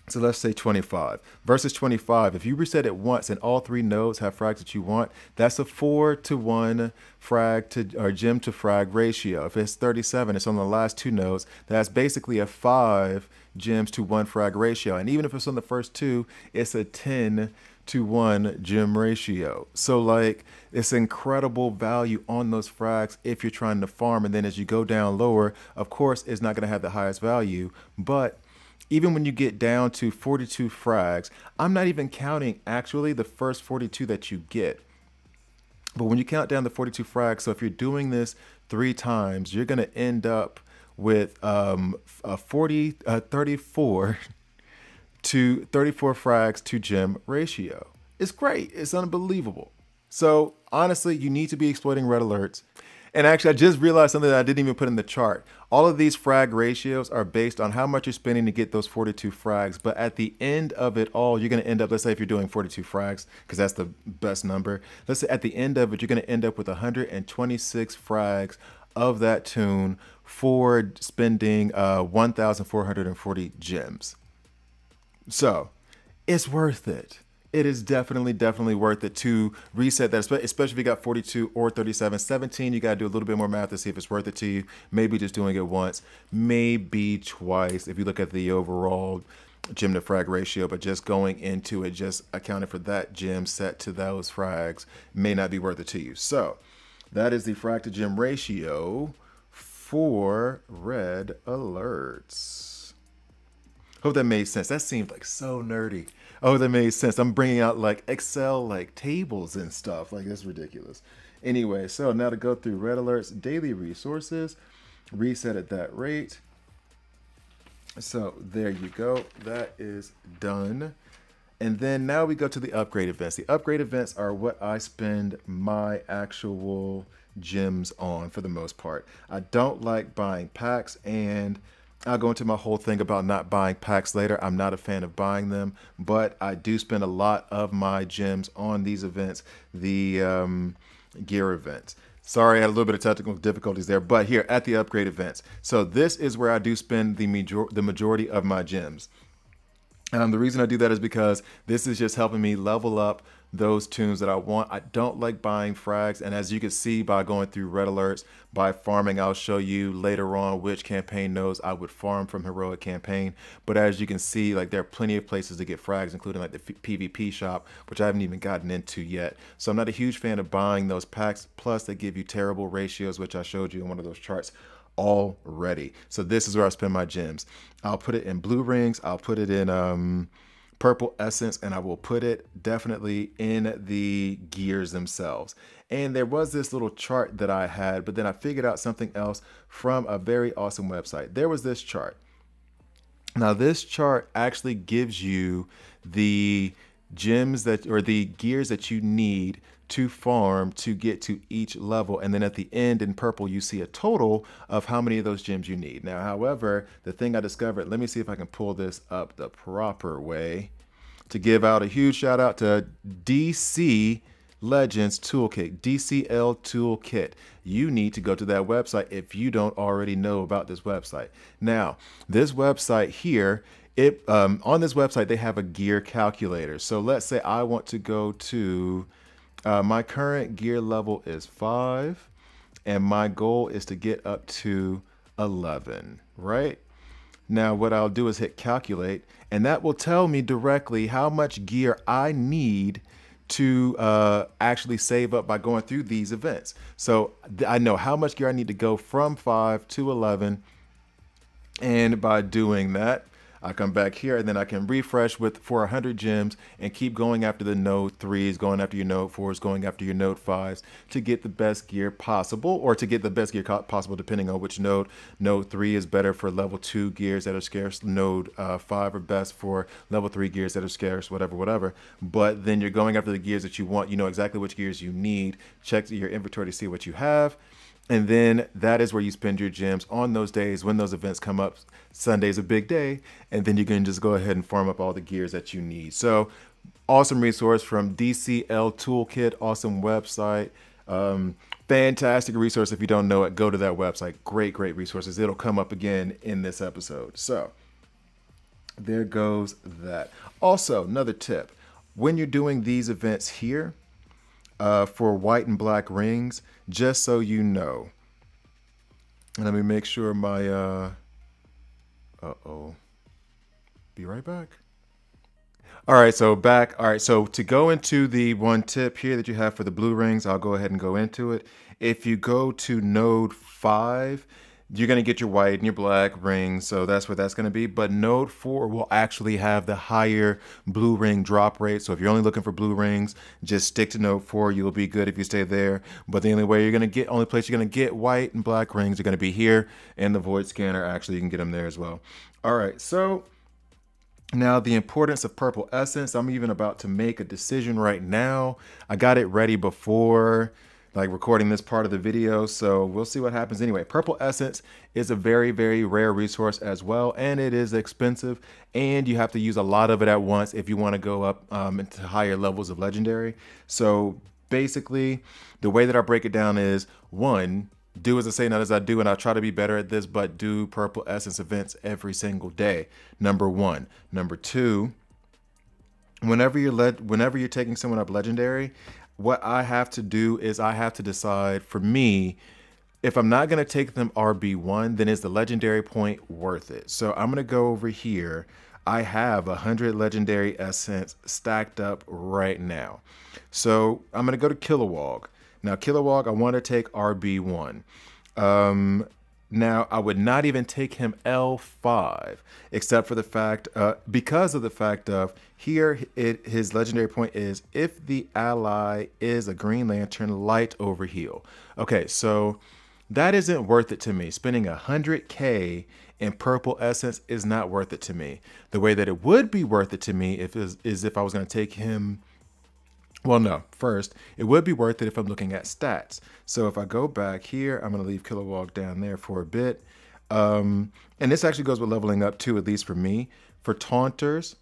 So let's say 25 versus 25. If you reset it once and all 3 nodes have frags that you want, that's a 4-to-1 frag to or gem to frag ratio. If it's 37, it's on the last 2 nodes. That's basically a 5 gems to 1 frag ratio. And even if it's on the first 2, it's a 10-to-1 gem ratio. So like, it's incredible value on those frags if you're trying to farm. And then as you go down lower, of course, it's not going to have the highest value. But even when you get down to 42 frags, I'm not even counting actually the first 42 that you get. But when you count down the 42 frags, so if you're doing this 3 times, you're going to end up with a 34 to 34 frags to gem ratio. It's great. It's unbelievable. So honestly, you need to be exploiting red alerts. And actually, I just realized something that I didn't even put in the chart. All of these frag ratios are based on how much you're spending to get those 42 frags. But at the end of it all, you're going to end up, let's say if you're doing 42 frags, because that's the best number. Let's say at the end of it, you're going to end up with 126 frags of that tune for spending 1,440 gems. So it's worth it. It is definitely worth it to reset that, especially if you got 42 or 37. 17, you got to do a little bit more math to see if it's worth it to you. Maybe just doing it once, maybe twice if you look at the overall gem to frag ratio, but just going into it, just accounting for that gem set to those frags may not be worth it to you. So that is the frag to gem ratio for red alerts. Hope that made sense. That seemed like so nerdy. Oh, that made sense. I'm bringing out like Excel like tables and stuff. Like, that's ridiculous. Anyway, so now to go through red alerts, daily resources, reset at that rate. So there you go. That is done. And then now we go to the upgrade events. The upgrade events are what I spend my actual gems on for the most part. I don't like buying packs, and I'll go into my whole thing about not buying packs later. I'm not a fan of buying them, but I do spend a lot of my gems on these events, the gear events. Sorry, I had a little bit of technical difficulties there, but here at the upgrade events. So this is where I do spend the majority of my gems. The reason I do that is because this is just helping me level up those tunes that I want. I don't like buying frags, and as you can see by going through red alerts, by farming, I'll show you later on which campaign nodes I would farm from heroic campaign. But as you can see, like, there are plenty of places to get frags, including like the PvP shop, which I haven't even gotten into yet. So I'm not a huge fan of buying those packs. Plus they give you terrible ratios, which I showed you in one of those charts already. So this is where I spend my gems. I'll put it in blue rings, I'll put it in purple essence, and I will put it definitely in the gears themselves. And there was this little chart that I had, but then I figured out something else from a very awesome website. There was this chart. Now this chart actually gives you the gems that, or the gears that you need to farm to get to each level, and then at the end in purple you see a total of how many of those gems you need. Now, however, the thing I discovered, let me see if I can pull this up the proper way, to give out a huge shout out to DC Legends Toolkit, DCL Toolkit. You need to go to that website if you don't already know about this website. Now, this website here, on this website they have a gear calculator. So let's say I want to go to my current gear level is 5, and my goal is to get up to 11, right? Now what I'll do is hit calculate, and that will tell me directly how much gear I need to actually save up by going through these events. So I know how much gear I need to go from 5 to 11, and by doing that, I come back here and then I can refresh for 100 gems and keep going after the node 3s, going after your node 4s, going after your node 5s to get the best gear possible, or to get the best gear possible depending on which node. Node 3 is better for level 2 gears that are scarce. Node 5 are best for level 3 gears that are scarce, whatever. But then you're going after the gears that you want. You know exactly which gears you need. Check your inventory to see what you have. And then that is where you spend your gems on those days when those events come up. Sunday's a big day. And then you can just go ahead and farm up all the gears that you need. So awesome resource from DCL Toolkit. Awesome website. Fantastic resource. If you don't know it, go to that website. Great resources. It'll come up again in this episode. So there goes that. Also, another tip. When you're doing these events here, for white and black rings, just so you know. And let me make sure my, be right back. All right, so back. All right, so to go into the one tip here that you have for the blue rings, I'll go ahead and go into it. If you go to node 5, you're going to get your white and your black rings, so that's what that's going to be. But node 4 will actually have the higher blue ring drop rate. So if you're only looking for blue rings, just stick to node 4. You'll be good if you stay there. But the only place you're going to get white and black rings are going to be here in the void scanner. Actually, you can get them there as well. All right, so now the importance of purple essence. I'm even about to make a decision right now. I got it ready before recording this part of the video, so we'll see what happens. Anyway, purple essence is a very rare resource as well, and it is expensive, and you have to use a lot of it at once if you want to go up into higher levels of legendary. So basically the way that I break it down is, 1, do as I say, not as I do, and I try to be better at this, but do purple essence events every single day. Number 1. Number 2, whenever you're taking someone up legendary, what I have to do is I have to decide, for me, if I'm not going to take them RB1, then is the legendary point worth it? So I'm going to go over here. I have 100 legendary essence stacked up right now. So I'm going to go to Kilowog. Now, Kilowog, I want to take RB1. Now, I would not even take him L5, except for the fact, because of the fact of here, his legendary point is if the ally is a Green Lantern light over heal. Okay, so that isn't worth it to me. Spending 100K in purple essence is not worth it to me. The way that it would be worth it to me is if I was going to take him. Well, no, first, it would be worth it if I'm looking at stats. So if I go back here, I'm going to leave Kilowog down there for a bit. And this actually goes with leveling up too, at least for me. For taunters,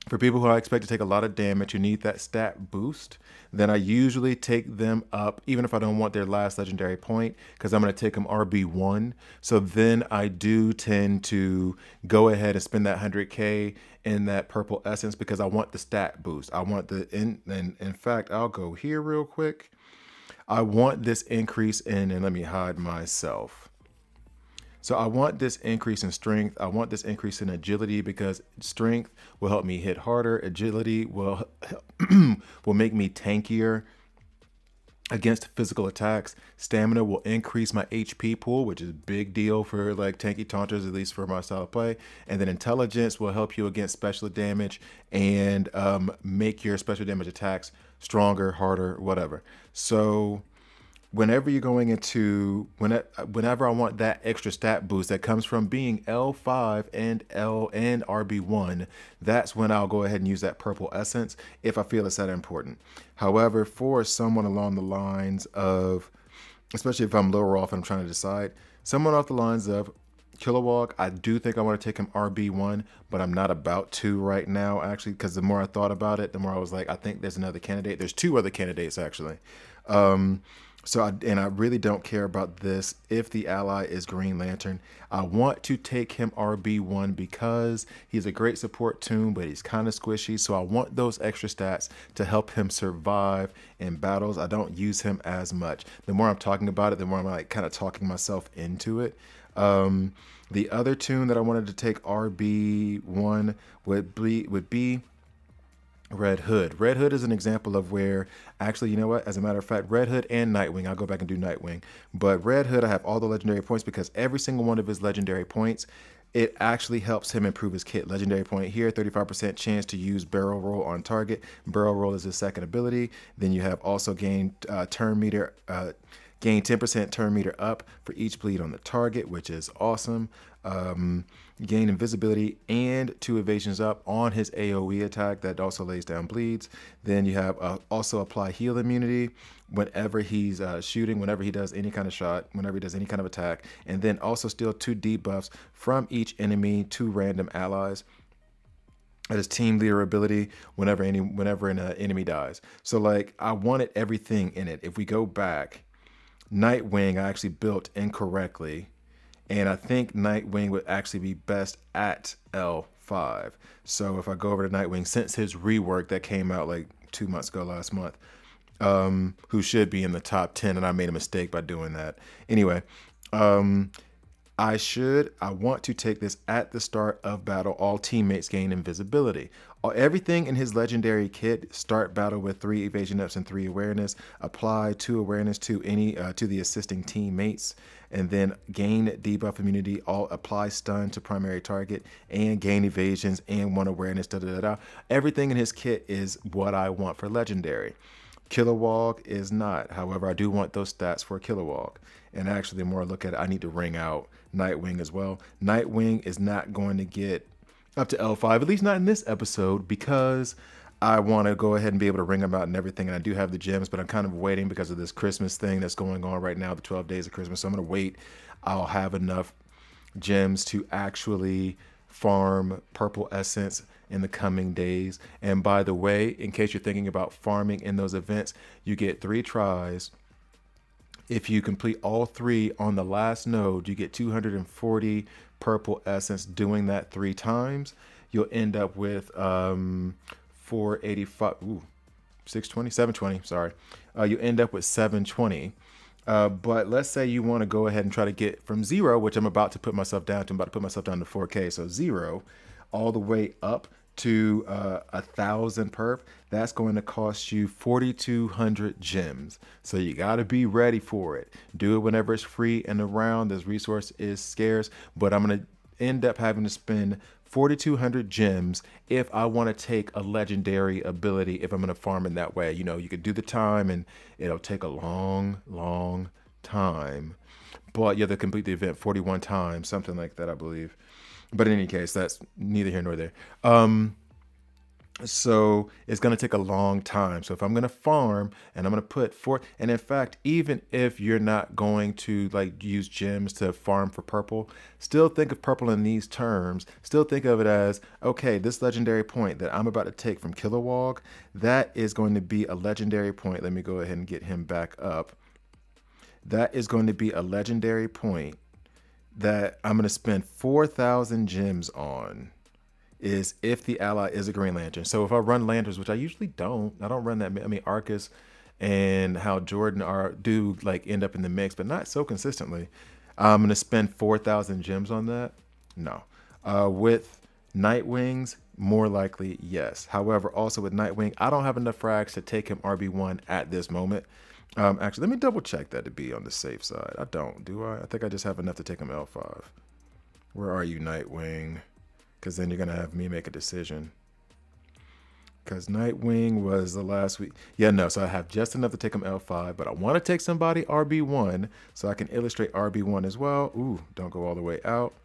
for people who I expect to take a lot of damage, you need that stat boost. Then I usually take them up, even if I don't want their last legendary point, because I'm going to take them RB1. So then I do tend to go ahead and spend that 100K in that purple essence because I want the stat boost. I want in fact, I'll go here real quick. I want this increase and let me hide myself. So I want this increase in strength. I want this increase in agility because strength will help me hit harder. Agility will make me tankier against physical attacks. Stamina will increase my HP pool, which is a big deal for tanky taunters, at least for my style of play. And then intelligence will help you against special damage and make your special damage attacks stronger, harder, whatever. So whenever you're going into, whenever I want that extra stat boost that comes from being L5 and RB1, that's when I'll go ahead and use that purple essence if I feel it's that important. However, for someone along the lines of, especially if I'm lower off and I'm trying to decide, someone off the lines of Kilowog, I do think I want to take him RB1, but I'm not about to right now, actually, because the more I thought about it, the more I was like, I think there's another candidate. There's 2 other candidates, actually. So I really don't care about this if the ally is Green Lantern. I want to take him RB1 because he's a great support toon, but he's kind of squishy. So I want those extra stats to help him survive in battles. I don't use him as much. The more I'm talking about it, the more I'm kind of talking myself into it. The other toon that I wanted to take RB1 would be Red Hood. Red Hood is an example of where, actually, you know what? As a matter of fact, Red Hood and Nightwing. I'll go back and do Nightwing. But Red Hood, I have all the legendary points because every single one of his legendary points it actually helps him improve his kit. Legendary point here, 35% chance to use barrel roll on target. Barrel roll is his second ability. Then you have also gain turn meter, gain 10% turn meter up for each bleed on the target, which is awesome. Gain invisibility and 2 evasions up on his AoE attack that also lays down bleeds. Then you have also apply heal immunity whenever he's shooting, whenever he does any kind of shot, whenever he does any kind of attack. And then also steal 2 debuffs from each enemy to random allies. That is team leader ability whenever an enemy dies. So like I wanted everything in it. If we go back, Nightwing I actually built incorrectly. And I think Nightwing would actually be best at L5. So if I go over to Nightwing, since his rework that came out like 2 months ago, last month, who should be in the top 10, and I made a mistake by doing that. Anyway, I want to take this at the start of battle. All teammates gain invisibility. Everything in his legendary kit, start battle with 3 evasion ups and 3 awareness. Apply 2 awareness to to the assisting teammates, and then gain debuff immunity. All apply stun to primary target and gain evasions and 1 awareness. Everything in his kit is what I want for legendary. Kilowog is not. However, I do want those stats for Kilowog. And actually, the more I look at it, I need to ring out Nightwing as well. Nightwing is not going to get up to L5, at least not in this episode, because I want to go ahead and be able to ring them out and everything. And I do have the gems, but I'm kind of waiting because of this Christmas thing that's going on right now, the 12 days of Christmas. So I'm going to wait. I'll have enough gems to actually farm purple essence in the coming days. And by the way, in case you're thinking about farming in those events, you get 3 tries. If you complete all 3 on the last node, you get 240 purple essence. Doing that 3 times, you'll end up with 485, 620, 720, sorry. You end up with 720. But let's say you want to go ahead and try to get from 0, which I'm about to put myself down to. I'm about to put myself down to 4K. So 0 all the way up to 1,000 perp. That's going to cost you 4,200 gems. So you got to be ready for it. Do it whenever it's free and around. This resource is scarce, but I'm going to end up having to spend 4,200 gems if I want to take a legendary ability, if I'm going to farm in that way. You know, you could do the time and it'll take a long time, but you have to complete the event 41 times, something like that, I believe. But in any case, that's neither here nor there. So it's going to take a long time. So if I'm going to farm and I'm going to put 4, and in fact, even if you're not going to like use gems to farm for purple, still think of purple in these terms. Still think of it as, okay, this legendary point that I'm about to take from Kilowog, that is going to be a legendary point. Let me go ahead and get him back up. That is going to be a legendary point that I'm going to spend 4,000 gems on. Is if the ally is a Green Lantern. So if I run lanterns, which I usually don't, I don't run that. I mean, Arcus and Hal Jordan do like end up in the mix, but not so consistently. I'm gonna spend 4,000 gems on that. No. With Nightwings, more likely yes. However, also with Nightwing, I don't have enough frags to take him RB1 at this moment. Actually, let me double check that to be on the safe side. I don't, do I? I think I just have enough to take him L5. Where are you, Nightwing? Because then you're going to have me make a decision. Because Nightwing was the last week. Yeah, no, so I have just enough to take him L5, but I want to take somebody RB1 so I can illustrate RB1 as well. Ooh, don't go all the way out.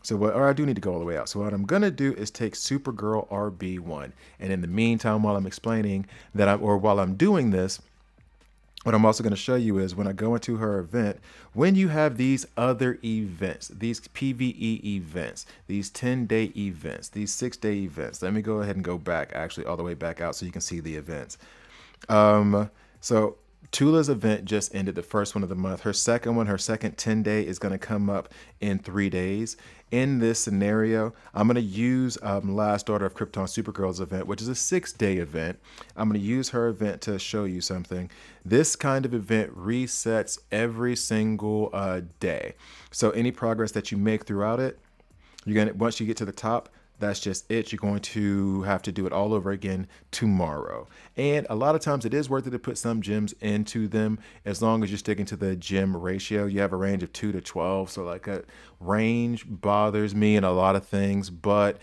So or I do need to go all the way out. So what I'm going to do is take Supergirl RB1. And in the meantime, while I'm explaining that while I'm doing this, what I'm also going to show you is when I go into her event, when you have these other events, these PvE events, these 10-day events, these 6-day events. Let me go ahead and go back, actually, all the way back out so you can see the events. So Tula's event just ended, the first one of the month. Her second 10-day is going to come up in 3 days. In this scenario, I'm going to use Last Daughter of Krypton Supergirl's event, which is a 6-day event. I'm going to use her event to show you something. This kind of event resets every single day. So any progress that you make throughout it, you're gonna, once you get to the top, That's just it. You're going to have to do it all over again tomorrow. And a lot of times it is worth it to put some gems into them as long as you're sticking to the gem ratio. You have a range of 2 to 12. So like a range bothers me in a lot of things, but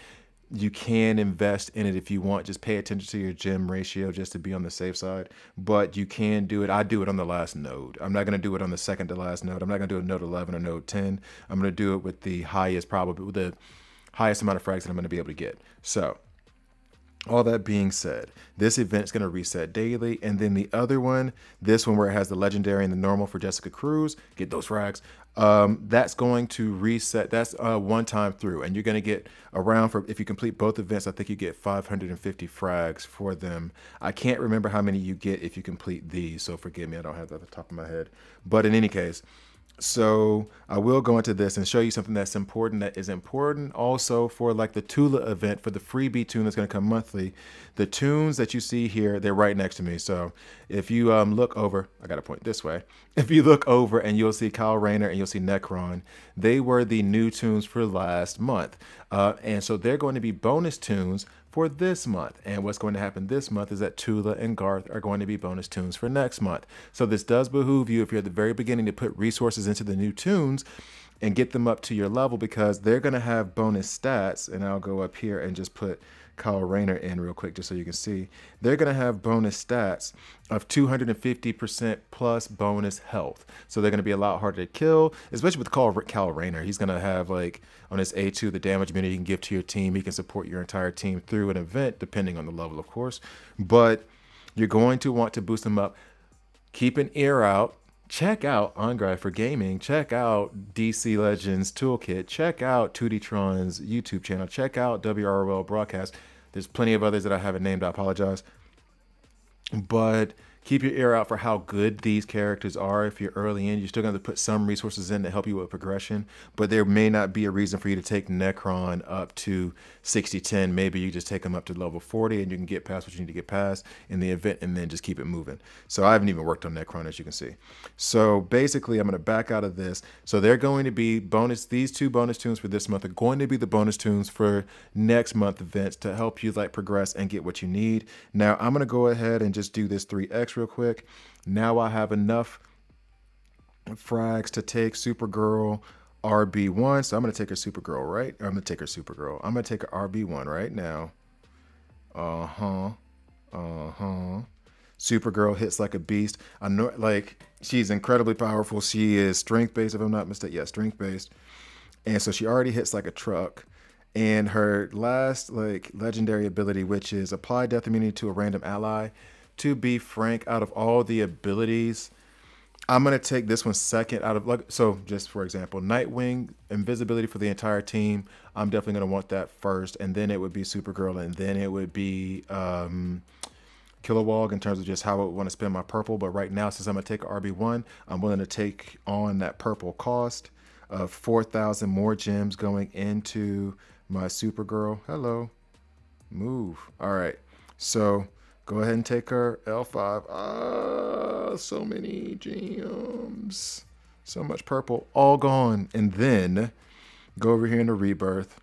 you can invest in it if you want. Just pay attention to your gem ratio just to be on the safe side. But you can do it. I do it on the last node. I'm not going to do it on the second to last node. I'm not going to do it node 11 or node 10. I'm going to do it with the highest probability, the highest amount of frags that I'm going to be able to get. So all that being said, this event's going to reset daily. And then the other one, this one where it has the legendary and the normal for Jessica Cruz, get those frags. That's going to reset. That's one time through. And you're going to get around for, if you complete both events, I think you get 550 frags for them. I can't remember how many you get if you complete these. So forgive me, I don't have that at the top of my head. But in any case, so I will go into this and show you something that's important, that is important also for like the Tula event, for the freebie tune that's going to come monthly. The tunes that you see here, they're right next to me. So if you look over, I got to point this way. If you look over and you'll see Kyle Rayner and you'll see Necron, they were the new tunes for last month. And so they're going to be bonus tunes for this month. And what's going to happen this month is that Tula and Garth are going to be bonus tunes for next month. So this does behoove you, if you're at the very beginning, to put resources into the new tunes and get them up to your level, because they're going to have bonus stats. And I'll go up here and just put Kyle Rayner in real quick just so you can see. They're going to have bonus stats of 250% plus bonus health. So they're going to be a lot harder to kill, especially with Kyle Rayner. He's going to have, like, on his A2, the damage meter you can give to your team. He can support your entire team through an event, depending on the level, of course. But you're going to want to boost them up. Keep an ear out. Check out OnGrind for Gaming. Check out DC Legends Toolkit. Check out 2D-tron's YouTube channel. Check out WROL Broadcast. There's plenty of others that I haven't named. I apologize. But keep your ear out for how good these characters are. If you're early in, you're still going to put some resources in to help you with progression. But there may not be a reason for you to take Necron up to 60-10. Maybe you just take them up to level 40 and you can get past what you need to get past in the event and then just keep it moving. So I haven't even worked on Necron, as you can see. So basically, I'm going to back out of this. So they're going to be bonus. These two bonus tunes for this month are going to be the bonus tunes for next month events to help you like progress and get what you need. Now I'm going to go ahead and just do this 3x real quick. Now I have enough frags to take Supergirl RB1. So I'm going to take her Supergirl, right? Or I'm going to take her Supergirl. I'm going to take her RB1 right now. Supergirl hits like a beast. I know, like, she's incredibly powerful. She is strength-based, if I'm not mistaken. Yeah, strength-based. And so she already hits like a truck. And her last, like, legendary ability, which is apply death immunity to a random ally. To be frank, out of all the abilities, I'm going to take this one second out of, like, so just for example, Nightwing, invisibility for the entire team. I'm definitely going to want that first. And then it would be Supergirl. And then it would be Kilowog in terms of just how I would want to spend my purple. But right now, since I'm going to take RB1, I'm willing to take on that purple cost of 4,000 more gems going into my Supergirl. Hello. Move. All right. So go ahead and take her L5. Ah, so many gems. So much purple. All gone. And then go over here into Rebirth.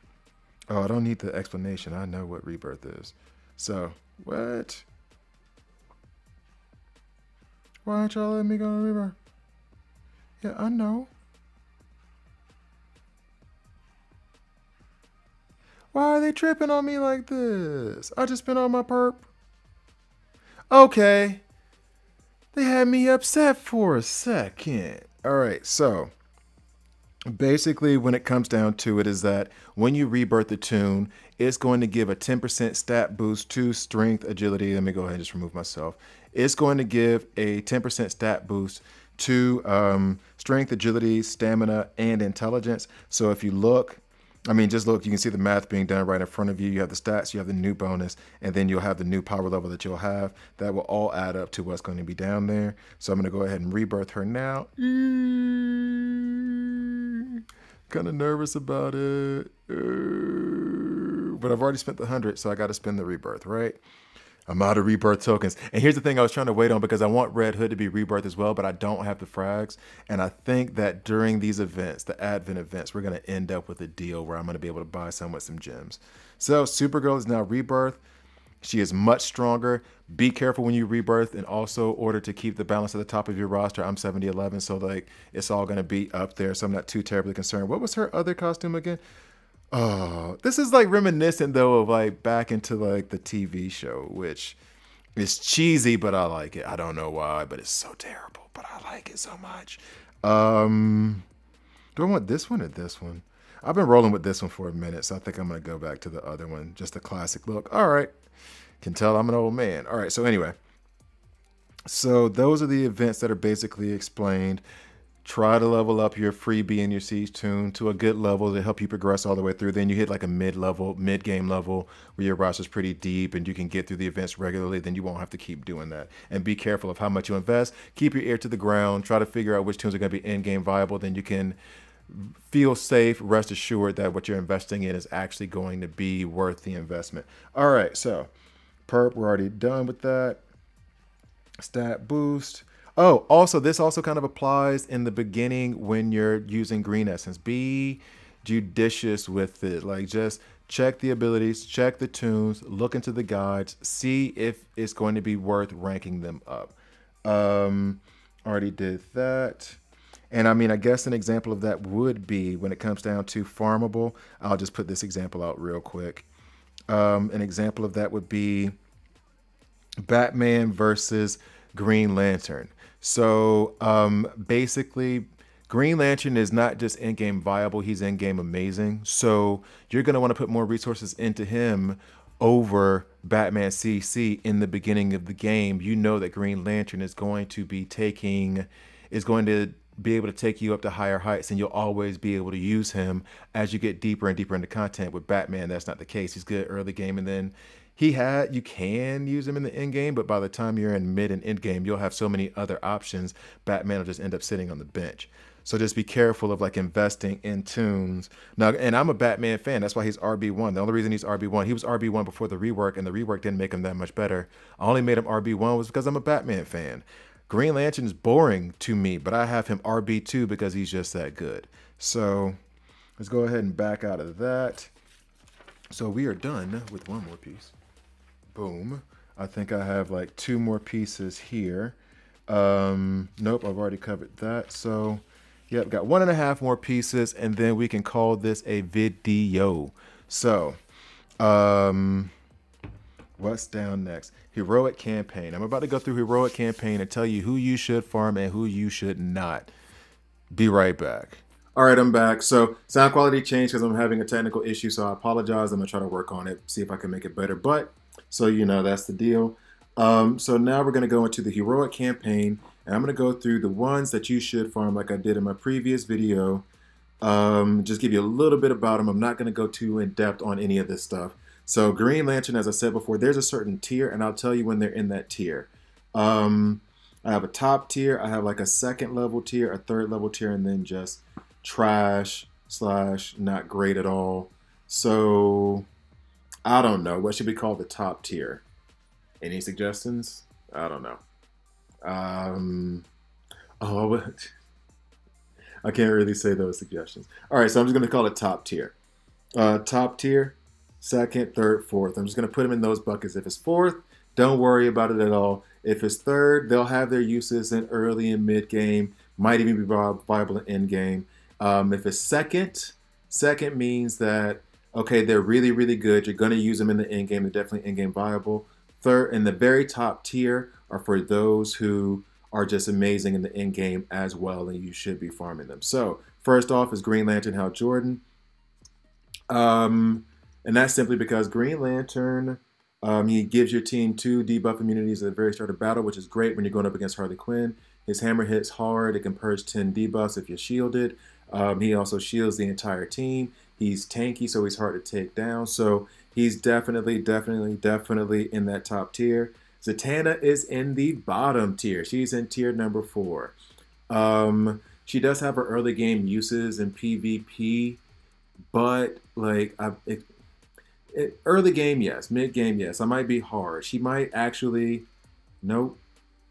Oh, I don't need the explanation. I know what Rebirth is. So, what? Why aren't y'all letting me go to Rebirth? Yeah, I know. Why are they tripping on me like this? I just spent all my perp. Okay. They had me upset for a second. All right, so basically when it comes down to it is that when you rebirth the tune, it's going to give a 10% stat boost to strength, agility. Let me go ahead and just remove myself. It's going to give a 10% stat boost to strength, agility, stamina, and intelligence. So if you look, I mean, just look, you can see the math being done right in front of you. You have the stats, you have the new bonus, and then you'll have the new power level that you'll have. That will all add up to what's going to be down there. So I'm going to go ahead and rebirth her now. Kind of nervous about it. But I've already spent the 100, so I got to spend the rebirth, right? I'm out of Rebirth tokens. And here's the thing I was trying to wait on, because I want Red Hood to be Rebirth as well, but I don't have the frags. And I think that during these events, the Advent events, we're going to end up with a deal where I'm going to be able to buy some with some gems. So Supergirl is now Rebirth. She is much stronger. Be careful when you Rebirth, and also order to keep the balance at the top of your roster. I'm 70-11, so like it's all going to be up there, so I'm not too terribly concerned. What was her other costume again? Oh, this is like reminiscent though of like back into like the TV show, which is cheesy, but I like it. I don't know why, but it's so terrible, but I like it so much. Do I want this one or this one? I've been rolling with this one for a minute, so I think I'm going to go back to the other one. Just a classic look. All right. Can tell I'm an old man. All right. So anyway, so those are the events that are basically explained. Try to level up your freebie and your siege tune to a good level to help you progress all the way through. Then you hit like a mid-game level where your roster's pretty deep and you can get through the events regularly. Then you won't have to keep doing that. And be careful of how much you invest. Keep your ear to the ground. Try to figure out which tunes are going to be in-game viable. Then you can feel safe, rest assured that what you're investing in is actually going to be worth the investment. All right, so perp, we're already done with that. Stat boost. Oh, also, this also kind of applies in the beginning when you're using green essence. Be judicious with it. Like, just check the abilities, check the tunes, look into the guides, see if it's going to be worth ranking them up. Already did that. And I mean, I guess an example of that would be when it comes down to farmable. I'll just put this example out real quick. An example of that would be Batman versus Green Lantern. So basically, Green Lantern is not just in-game viable, he's in-game amazing. So you're going to want to put more resources into him over Batman CC in the beginning of the game. You know that Green Lantern is going to be able to take you up to higher heights, and you'll always be able to use him as you get deeper and deeper into content. With Batman, that's not the case. He's good early game, and then you can use him in the end game, but by the time you're in mid and end game, you'll have so many other options. Batman will just end up sitting on the bench. So just be careful of like investing in tunes. Now, and I'm a Batman fan. That's why he's RB1. The only reason he's RB1, he was RB1 before the rework, and the rework didn't make him that much better. I only made him RB1 was because I'm a Batman fan. Green Lantern is boring to me, but I have him RB2 because he's just that good. So let's go ahead and back out of that. So we are done with one more piece. Boom. I think I have like 2 more pieces here. Nope, I've already covered that. So yep, got 1.5 more pieces, and then we can call this a video. So what's down next? Heroic campaign. I'm about to go through heroic campaign and tell you who you should farm and who you should not. Be right back. All right, I'm back. So sound quality changed because I'm having a technical issue, so I apologize. I'm gonna try to work on it, see if I can make it better. But so you know, that's the deal. So now we're gonna go into the heroic campaign, and I'm gonna go through the ones that you should farm, like I did in my previous video. Just give you a little bit about them. I'm not gonna go too in depth on any of this stuff. So Green Lantern, as I said before, there's a certain tier, and I'll tell you when they're in that tier. I have a top tier, I have like a 2nd level tier, a 3rd level tier, and then just trash / not great at all. So I don't know. What should we call the top tier? Any suggestions? I don't know. Oh, I can't really say those suggestions. All right, so I'm just going to call it top tier. Top tier. 2nd, 3rd, 4th. I'm just going to put them in those buckets. If it's 4th, don't worry about it at all. If it's 3rd, they'll have their uses in early and mid game. Might even be viable in end game. If it's 2nd means that, okay, they're really, really good. You're going to use them in the end game. They're definitely end game viable. 3rd, and the very top tier are for those who are just amazing in the end game as well, and you should be farming them. So first off is Green Lantern Hal Jordan. And that's simply because Green Lantern, he gives your team 2 debuff immunities at the very start of battle, which is great when you're going up against Harley Quinn. His hammer hits hard. It can purge 10 debuffs if you're shielded. He also shields the entire team. He's tanky, so he's hard to take down. So he's definitely in that top tier. Zatanna is in the bottom tier. She's in tier number 4. She does have her early game uses in PvP, but like Early game, yes. Mid game, yes. I might be hard. She might actually. Nope.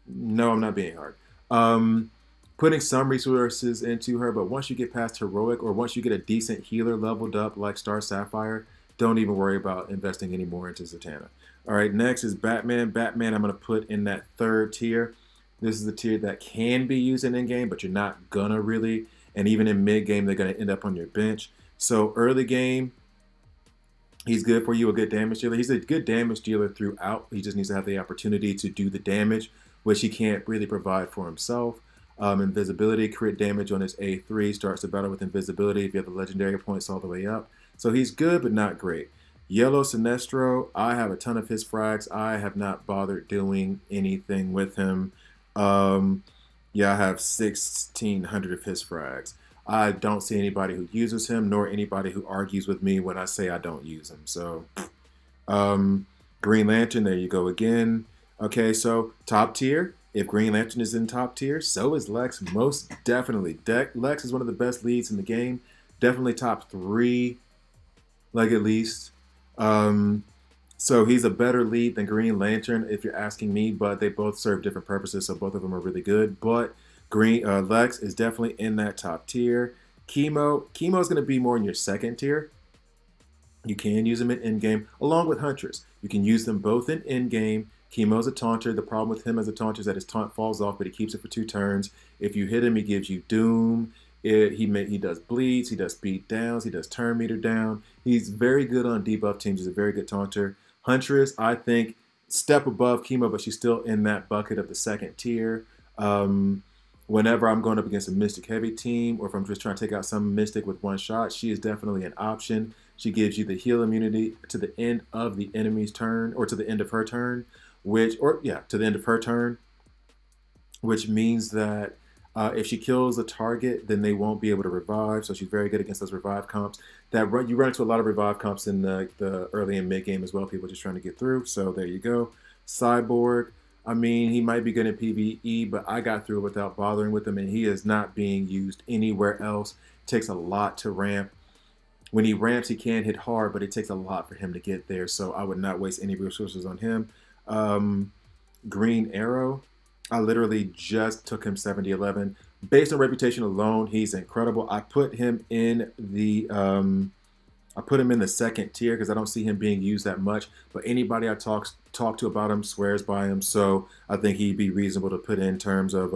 No, I'm not being hard. Um, Putting some resources into her, but once you get past heroic or once you get a decent healer leveled up like Star Sapphire, don't even worry about investing any more into Zatanna. All right, next is Batman. Batman, I'm going to put in that third tier. This is the tier that can be used in game, but you're not going to really. And even in mid game, they're going to end up on your bench. So early game, he's good for you, a good damage dealer. He's a good damage dealer throughout. He just needs to have the opportunity to do the damage, which he can't really provide for himself. Invisibility, crit damage on his A3, starts the battle with invisibility if you have the legendary points all the way up. So he's good, but not great. Yellow Sinestro, I have a ton of his frags. I have not bothered doing anything with him. Yeah, I have 1,600 of his frags. I don't see anybody who uses him, nor anybody who argues with me when I say I don't use him. So, Green Lantern, there you go again. Okay, so top tier. If Green Lantern is in top tier, so is Lex, most definitely. Lex is one of the best leads in the game. Definitely top 3, like at least. So he's a better lead than Green Lantern, if you're asking me, but they both serve different purposes, so both of them are really good. But Lex is definitely in that top tier. Chemo is going to be more in your second tier. You can use him in in-game, along with Huntress. You can use them both in in-game. Chemo's a taunter. The problem with him as a taunter is that his taunt falls off, but he keeps it for 2 turns. If you hit him, he gives you Doom. He does bleeds. He does speed downs. He does turn meter down. He's very good on debuff teams. He's a very good taunter. Huntress, I think, step above Chemo, but she's still in that bucket of the second tier. Whenever I'm going up against a Mystic Heavy team, or if I'm just trying to take out some Mystic with one shot, she is definitely an option. She gives you the heal immunity to the end of the enemy's turn, or to the end of her turn, to the end of her turn, which means that if she kills a target, then they won't be able to revive. So she's very good against those revive comps. You run into a lot of revive comps in the early and mid game as well. People just trying to get through. So there you go. Cyborg. I mean, he might be good in PvE, but I got through it without bothering with him, and he is not being used anywhere else. It takes a lot to ramp. When he ramps, he can hit hard, but it takes a lot for him to get there. So I would not waste any resources on him. Green Arrow. I literally just took him 70-11. Based on reputation alone, he's incredible. I put him in the second tier because I don't see him being used that much. But anybody I talk to about him swears by him, so I think he'd be reasonable to put in terms of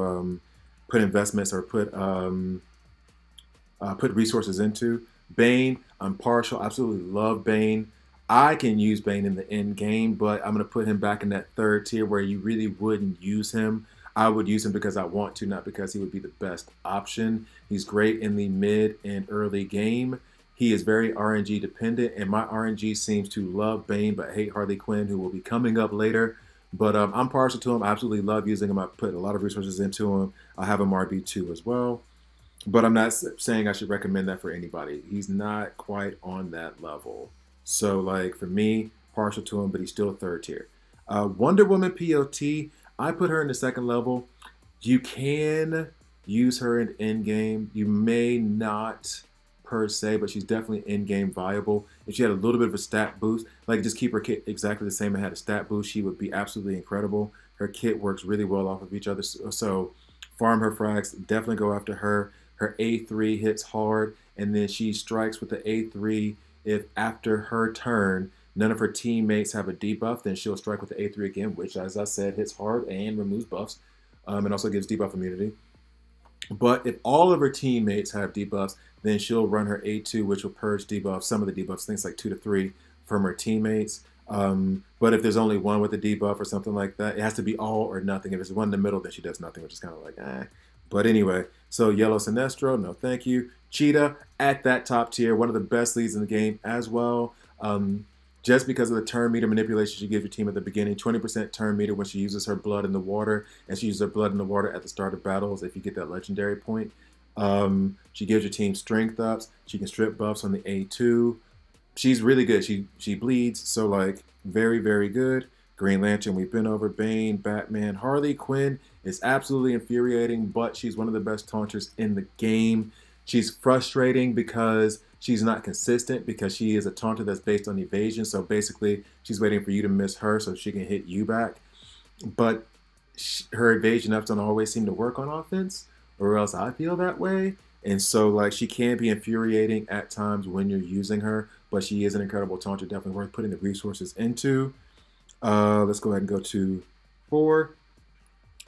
put investments or put resources into. Bane, I'm partial. Absolutely love Bane. I can use Bane in the end game, but I'm going to put him back in that third tier where you really wouldn't use him. I would use him because I want to, not because he would be the best option. He's great in the mid and early game. He is very RNG dependent, and my RNG seems to love Bane but hate Harley Quinn, who will be coming up later. But I'm partial to him. I absolutely love using him. I put a lot of resources into him. I have him RB2 as well. But I'm not saying I should recommend that for anybody. He's not quite on that level. So, like, for me, partial to him, but he's still third tier. Wonder Woman POT, I put her in the second level. You can use her in endgame. You may not per se, but she's definitely in-game viable. If she had a little bit of a stat boost, like just keep her kit exactly the same and had a stat boost, she would be absolutely incredible. Her kit works really well off of each other. So farm her frags, definitely go after her. Her A3 hits hard, and then she strikes with the A3. If after her turn, none of her teammates have a debuff, then she'll strike with the A3 again, which, as I said, hits hard and removes buffs, and also gives debuff immunity. But if all of her teammates have debuffs, then she'll run her A2, which will purge debuffs, some of the debuffs, things like 2 to 3 from her teammates. But if there's only one with a debuff or something like that, it has to be all or nothing. If it's one in the middle, then she does nothing, which is kind of like, eh. But anyway, so Yellow Sinestro, no thank you. Cheetah at that top tier, one of the best leads in the game as well. Just because of the turn meter manipulation she gives your team at the beginning, 20% turn meter when she uses her blood in the water, and she uses her blood in the water at the start of battles if you get that legendary point. She gives your team strength ups. She can strip buffs on the A2. She's really good. She bleeds, so like very, very good. Green Lantern, we've been over. Bane, Batman, Harley Quinn is absolutely infuriating, but she's one of the best taunters in the game. She's frustrating because She's not consistent because she is a taunter that's based on evasion. So basically, she's waiting for you to miss her so she can hit you back. But her evasion ups don't always seem to work on offense, or else I feel that way. And so, like, she can be infuriating at times when you're using her, but she is an incredible taunter, definitely worth putting the resources into. Let's go ahead and go to 4.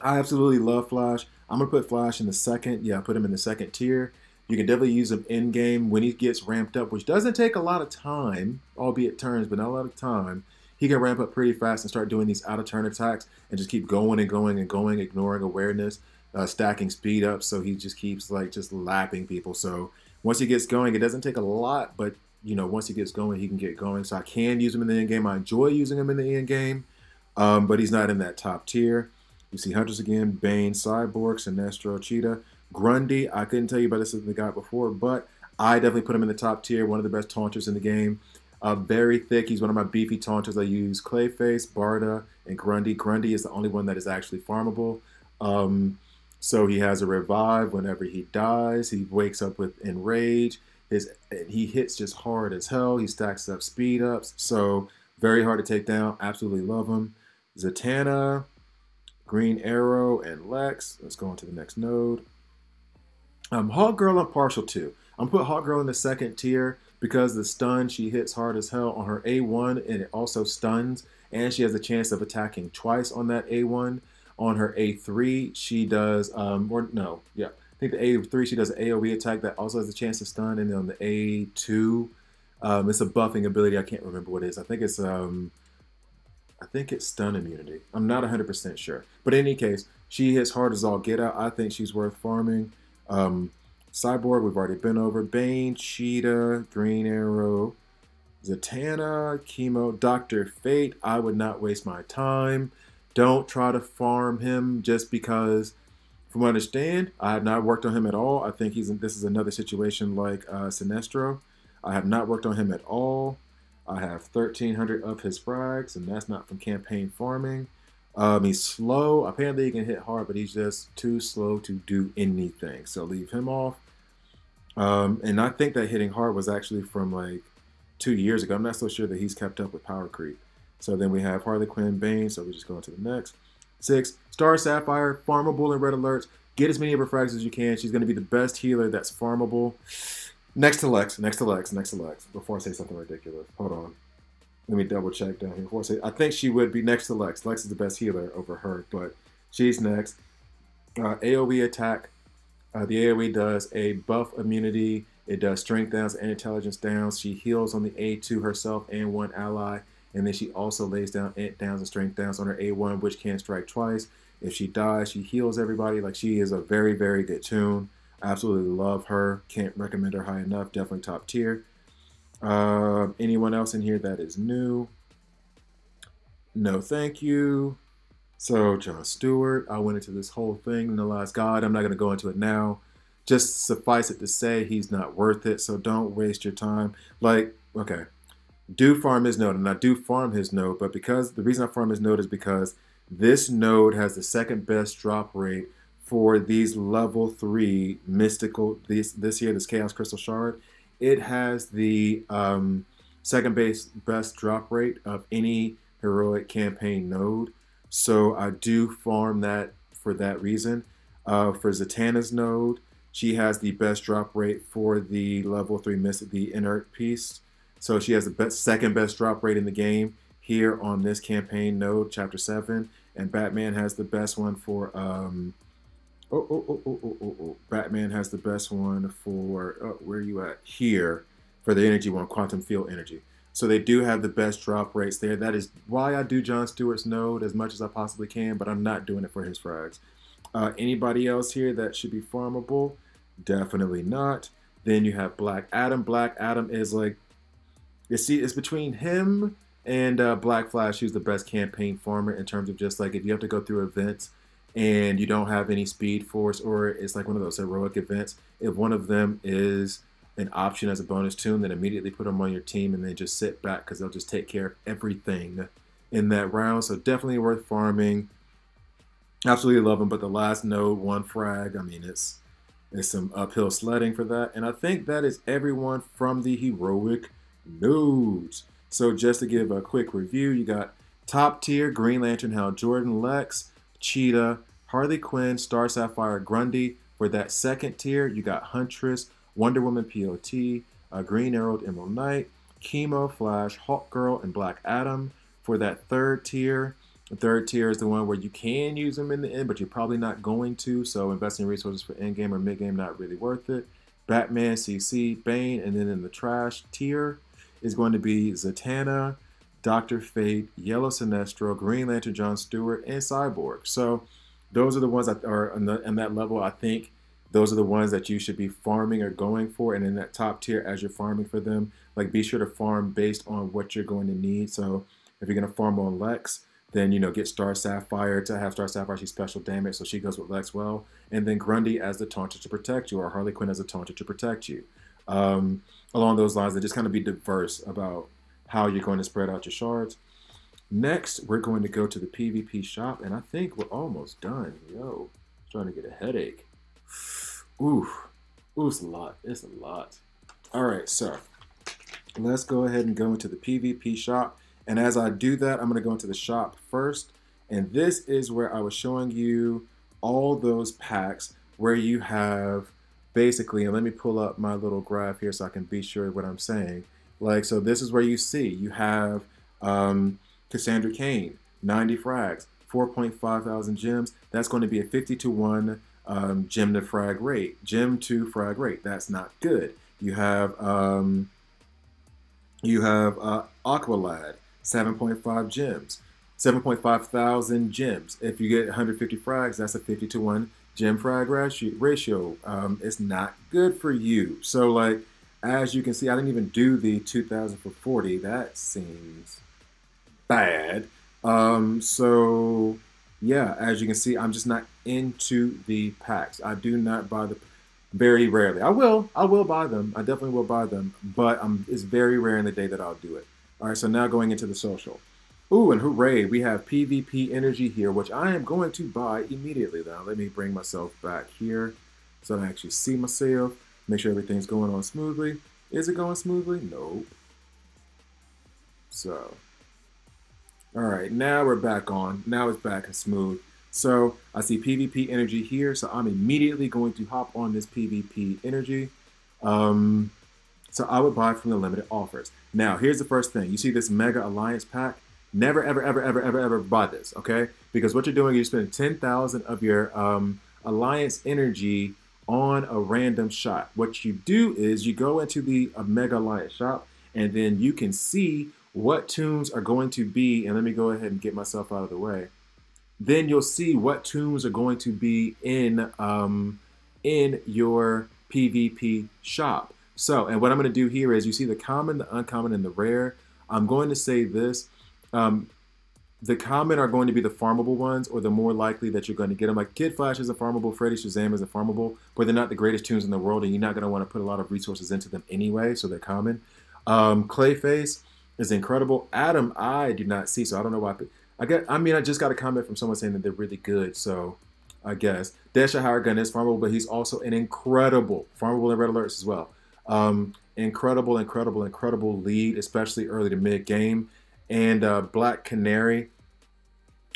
I absolutely love Flash. I'm going to put Flash in the second. Yeah, I put him in the second tier. You can definitely use him in-game when he gets ramped up, which doesn't take a lot of time, albeit turns, but not a lot of time. He can ramp up pretty fast and start doing these out-of-turn attacks and just keep going and going and going, ignoring awareness, stacking speed up, so he just keeps, like, just lapping people. So once he gets going, it doesn't take a lot, but, you know, once he gets going, he can get going. So I can use him in the end-game. I enjoy using him in the end-game, but he's not in that top tier. You see Hunters again, Bane, Cyborg, Sinestro, Cheetah. Grundy, I couldn't tell you about this as the guy before, but I definitely put him in the top tier, one of the best taunters in the game. Very thick. He's one of my beefy taunters. I use Clayface, Barda, and Grundy. Grundy is the only one that is actually farmable. So he has a revive whenever he dies. He wakes up with Enrage. He hits just hard as hell. He stacks up speed ups. So very hard to take down. Absolutely love him. Zatanna, Green Arrow, and Lex. Let's go on to the next node. Hawk Girl I'm partial to. I'm put Hawk Girl in the second tier because the stun, she hits hard as hell on her A1 and it also stuns, and she has a chance of attacking twice on that A1. On her A3, she does, I think the A3, she does an AoE attack that also has a chance to stun, and then on the A2, it's a buffing ability. I can't remember what it is. I think it's stun immunity. I'm not 100% sure. But in any case, she hits hard as all get out. I think she's worth farming. Cyborg, we've already been over. Bane, Cheetah, Green Arrow, Zatanna, Chemo, Dr. Fate. I would not waste my time. Don't try to farm him just because, from what I understand, I have not worked on him at all. I think this is another situation like Sinestro. I have not worked on him at all. I have 1,300 of his frags, and that's not from campaign farming. He's slow. Apparently he can hit hard, but he's just too slow to do anything. So leave him off. And I think that hitting hard was actually from like 2 years ago. I'm not so sure that he's kept up with power creep. So then we have Harley Quinn, Bane. So we just go into the next. 6, Star Sapphire, farmable in red alerts. Get as many of her frags as you can. She's going to be the best healer that's farmable. Next to Lex. Before I say something ridiculous. Hold on. Let me double check down here before I say. I think she would be next to Lex. Lex is the best healer over her, but she's next. AoE attack. The AoE does a buff immunity. It does strength downs and intelligence downs. She heals on the A2 herself and one ally. And then she also lays down int downs and strength downs on her A1, which can strike twice. If she dies, she heals everybody. Like, she is a very, very good tune. I absolutely love her. Can't recommend her high enough. Definitely top tier. Anyone else in here that is new? No, thank you. So, John Stewart, I went into this whole thing in The Last God. I'm not going to go into it now. Just suffice it to say, he's not worth it, so don't waste your time. Like, okay, do farm his node, and I do farm his node, but because the reason I farm his node is because this node has the second best drop rate for these level 3 mystical, this Chaos Crystal Shard. It has the second best drop rate of any heroic campaign node. So I do farm that for that reason. For Zatanna's node, she has the best drop rate for the level 3 mystic, the inert piece. So she has the second best drop rate in the game here on this campaign node, Chapter 7. And Batman has the best one for Batman has the best one for, where are you at? Here, for the energy one, Quantum Field Energy. So they do have the best drop rates there. That is why I do John Stewart's node as much as I possibly can, but I'm not doing it for his frags. Anybody else here that should be farmable? Definitely not. Then you have Black Adam. Black Adam is like, you see, it's between him and Black Flash, who's the best campaign farmer in terms of just like if you have to go through events and you don't have any speed force, or it's like one of those heroic events, if one of them is an option as a bonus tune, then immediately put them on your team and then just sit back because they'll just take care of everything in that round. So definitely worth farming. Absolutely love them, but the last node, 1 frag, I mean, It's some uphill sledding for that. And I think that is everyone from the heroic nodes. So just to give a quick review, you got top tier Green Lantern, Hal Jordan, Lex, Cheetah, Harley Quinn, Star Sapphire, Grundy. For that second tier, you got Huntress, Wonder Woman POT, Green Arrow, Emerald Knight, Chemo, Flash, Hawk Girl, and Black Adam. For that third tier, the third tier is the one where you can use them in the end, but you're probably not going to. So investing resources for end game or mid game, not really worth it. Batman, CC, Bane, and then in the trash tier is going to be Zatanna, Dr. Fate, Yellow Sinestro, Green Lantern John Stewart, and Cyborg. So those are the ones that are on that level. I think those are the ones that you should be farming or going for. And in that top tier, as you're farming for them, like be sure to farm based on what you're going to need. So if you're going to farm on Lex, then, get Star Sapphire to have Star Sapphire. She's special damage, so she goes with Lex well. And then Grundy as the Taunter to protect you, or Harley Quinn as a Taunter to protect you. Along those lines, they just kind of be diverse about how you're going to spread out your shards. Next, we're going to go to the PvP shop, and I think we're almost done. Yo, trying to get a headache. Ooh, it's a lot. It's a lot. All right, so let's go ahead and go into the PvP shop. And as I do that, I'm going to go into the shop first. And this is where I was showing you all those packs where you have basically, and let me pull up my little graph here so I can be sure what I'm saying. Like, so this is where you see you have Cassandra Cain, 90 frags, 4.5 thousand gems. That's going to be a 50-to-1 gem to frag rate, gem to frag rate. That's not good. You have Aqualad, 7.5 gems, 7.5 thousand gems. If you get 150 frags, that's a 50-to-1 gem frag ratio. It's not good for you. So like, as you can see, I didn't even do the 2,000 for 40. That seems bad. So yeah, as you can see, I'm just not into the packs. I do not buy the, very rarely. I will buy them. I definitely will buy them, but it's very rare in the day that I'll do it. All right, so now going into the social. Ooh, and hooray, we have PvP energy here, which I am going to buy immediately. Now, let me bring myself back here so I actually see myself, make sure everything's going on smoothly. Is it going smoothly? Nope. So, all right, now we're back on. Now it's back and smooth. So I see PvP energy here, so I'm immediately going to hop on this PvP energy. So I would buy from the limited offers. Now, here's the first thing. You see this Mega Alliance pack? Never, ever, ever, ever, ever, ever buy this, okay? Because what you're doing, you're spending 10,000 of your Alliance energy on a random shot. What you do is you go into the Mega Alliance shop, and then you can see what tunes are going to be, and let me go ahead and get myself out of the way. Then you'll see what tunes are going to be in your PvP shop. So, and what I'm going to do here is you see the common, the uncommon, and the rare. I'm going to say this. The common are going to be the farmable ones, or the more likely that you're going to get them. Like Kid Flash is a farmable, Freddy Shazam is a farmable, but they're not the greatest tunes in the world, and you're not going to want to put a lot of resources into them anyway, so they're common. Clayface is incredible. Adam, I do not see, so I don't know why. I just got a comment from someone saying that they're really good, so I guess. Dasha Howard Gun is farmable, but he's also an incredible, farmable in Red Alerts as well. Incredible, incredible, incredible lead, especially early to mid game. And Black Canary,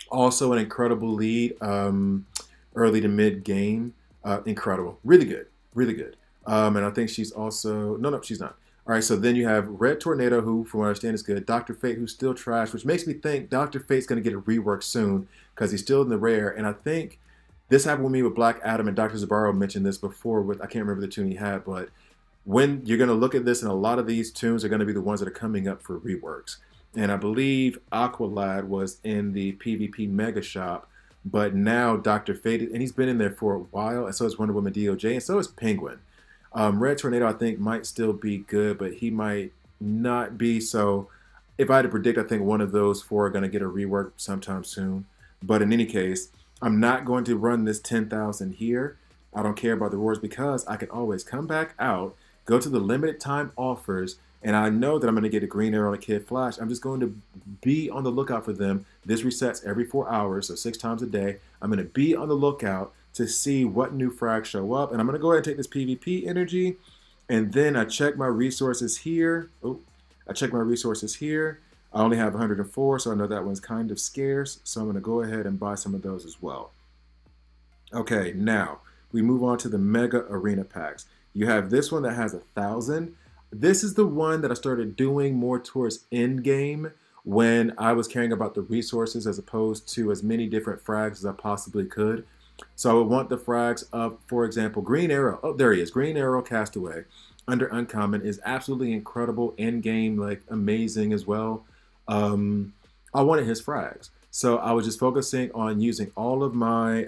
also an incredible lead, early to mid game. Incredible, really good, really good. And I think she's also, no, she's not. All right, so then you have Red Tornado, who, from what I understand, is good. Dr. Fate, who's still trash, which makes me think Dr. Fate's going to get a rework soon because he's still in the rare. And I think this happened with me with Black Adam, and Dr. Zabaro mentioned this before with, I can't remember the tune he had, but when you're going to look at this, and a lot of these tunes are going to be the ones that are coming up for reworks. And I believe Aqualad was in the PvP Mega Shop, but now Dr. Fate, and he's been in there for a while, and so is Wonder Woman DOJ, and so is Penguin. Red Tornado, I think, might still be good, but he might not be. So if I had to predict, I think one of those four are going to get a rework sometime soon. But in any case, I'm not going to run this 10,000 here. I don't care about the rewards because I can always come back out, go to the limited time offers, and I know that I'm going to get a Green Arrow and a Kid Flash. I'm just going to be on the lookout for them. This resets every 4 hours, so 6 times a day. I'm going to be on the lookout to see what new frags show up. And I'm going to go ahead and take this PvP energy. And then I check my resources here. Oh, I check my resources here. I only have 104, so I know that one's kind of scarce. So I'm going to go ahead and buy some of those as well. Okay, now we move on to the Mega Arena packs. You have this one that has 1,000. This is the one that I started doing more towards end game when I was caring about the resources as opposed to as many different frags as I possibly could. So I would want the frags of, for example, Green Arrow. Oh, there he is. Green Arrow Castaway under Uncommon is absolutely incredible. End game, like amazing as well. I wanted his frags. So I was just focusing on using all of my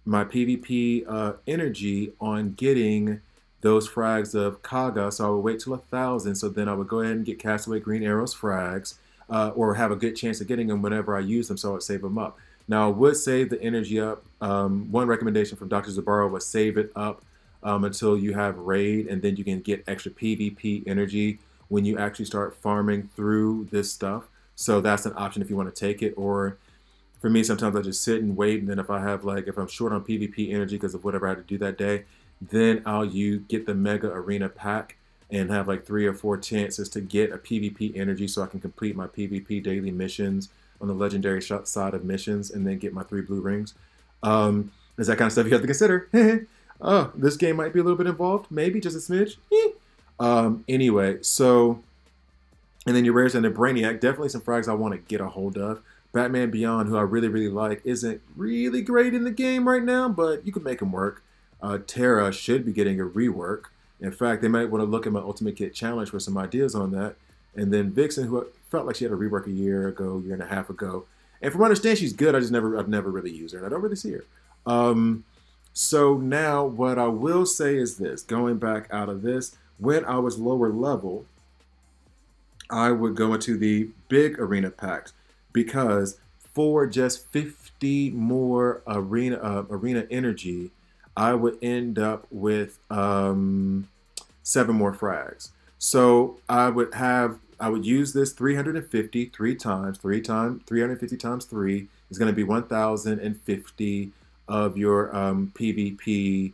my PvP energy on getting those frags of Kaga. So I would wait till 1,000. So then I would go ahead and get Castaway Green Arrow's frags or have a good chance of getting them whenever I use them. So I would save them up. Now I would save the energy up. One recommendation from Dr. Zabaro was save it up until you have raid, and then you can get extra PvP energy when you actually start farming through this stuff. So that's an option if you want to take it. Or for me, sometimes I just sit and wait, and then if I have if I'm short on PvP energy because of whatever I had to do that day, then I'll get the Mega Arena pack and have like 3 or 4 chances to get a PvP energy so I can complete my PvP daily missions on the legendary side of missions and then get my 3 blue rings. There's that kind of stuff you have to consider. Oh, this game might be a little bit involved, maybe just a smidge. Anyway, so, and then your rares and the Brainiac, definitely some frags I want to get a hold of. Batman Beyond, who I really, really like, isn't really great in the game right now, but you can make him work. Terra should be getting a rework. In fact, they might want to look at my Ultimate Kit Challenge for some ideas on that. And then Vixen, who felt like she had a rework a year and a half ago. And from what I understand, she's good. I've never really used her, and I don't really see her. So now what I will say is this, going back out of this, when I was lower level, I would go into the big arena packs because for just 50 more arena energy, I would end up with 7 more frags. So I would use this 350 350 times 3 is going to be 1,050 of your PvP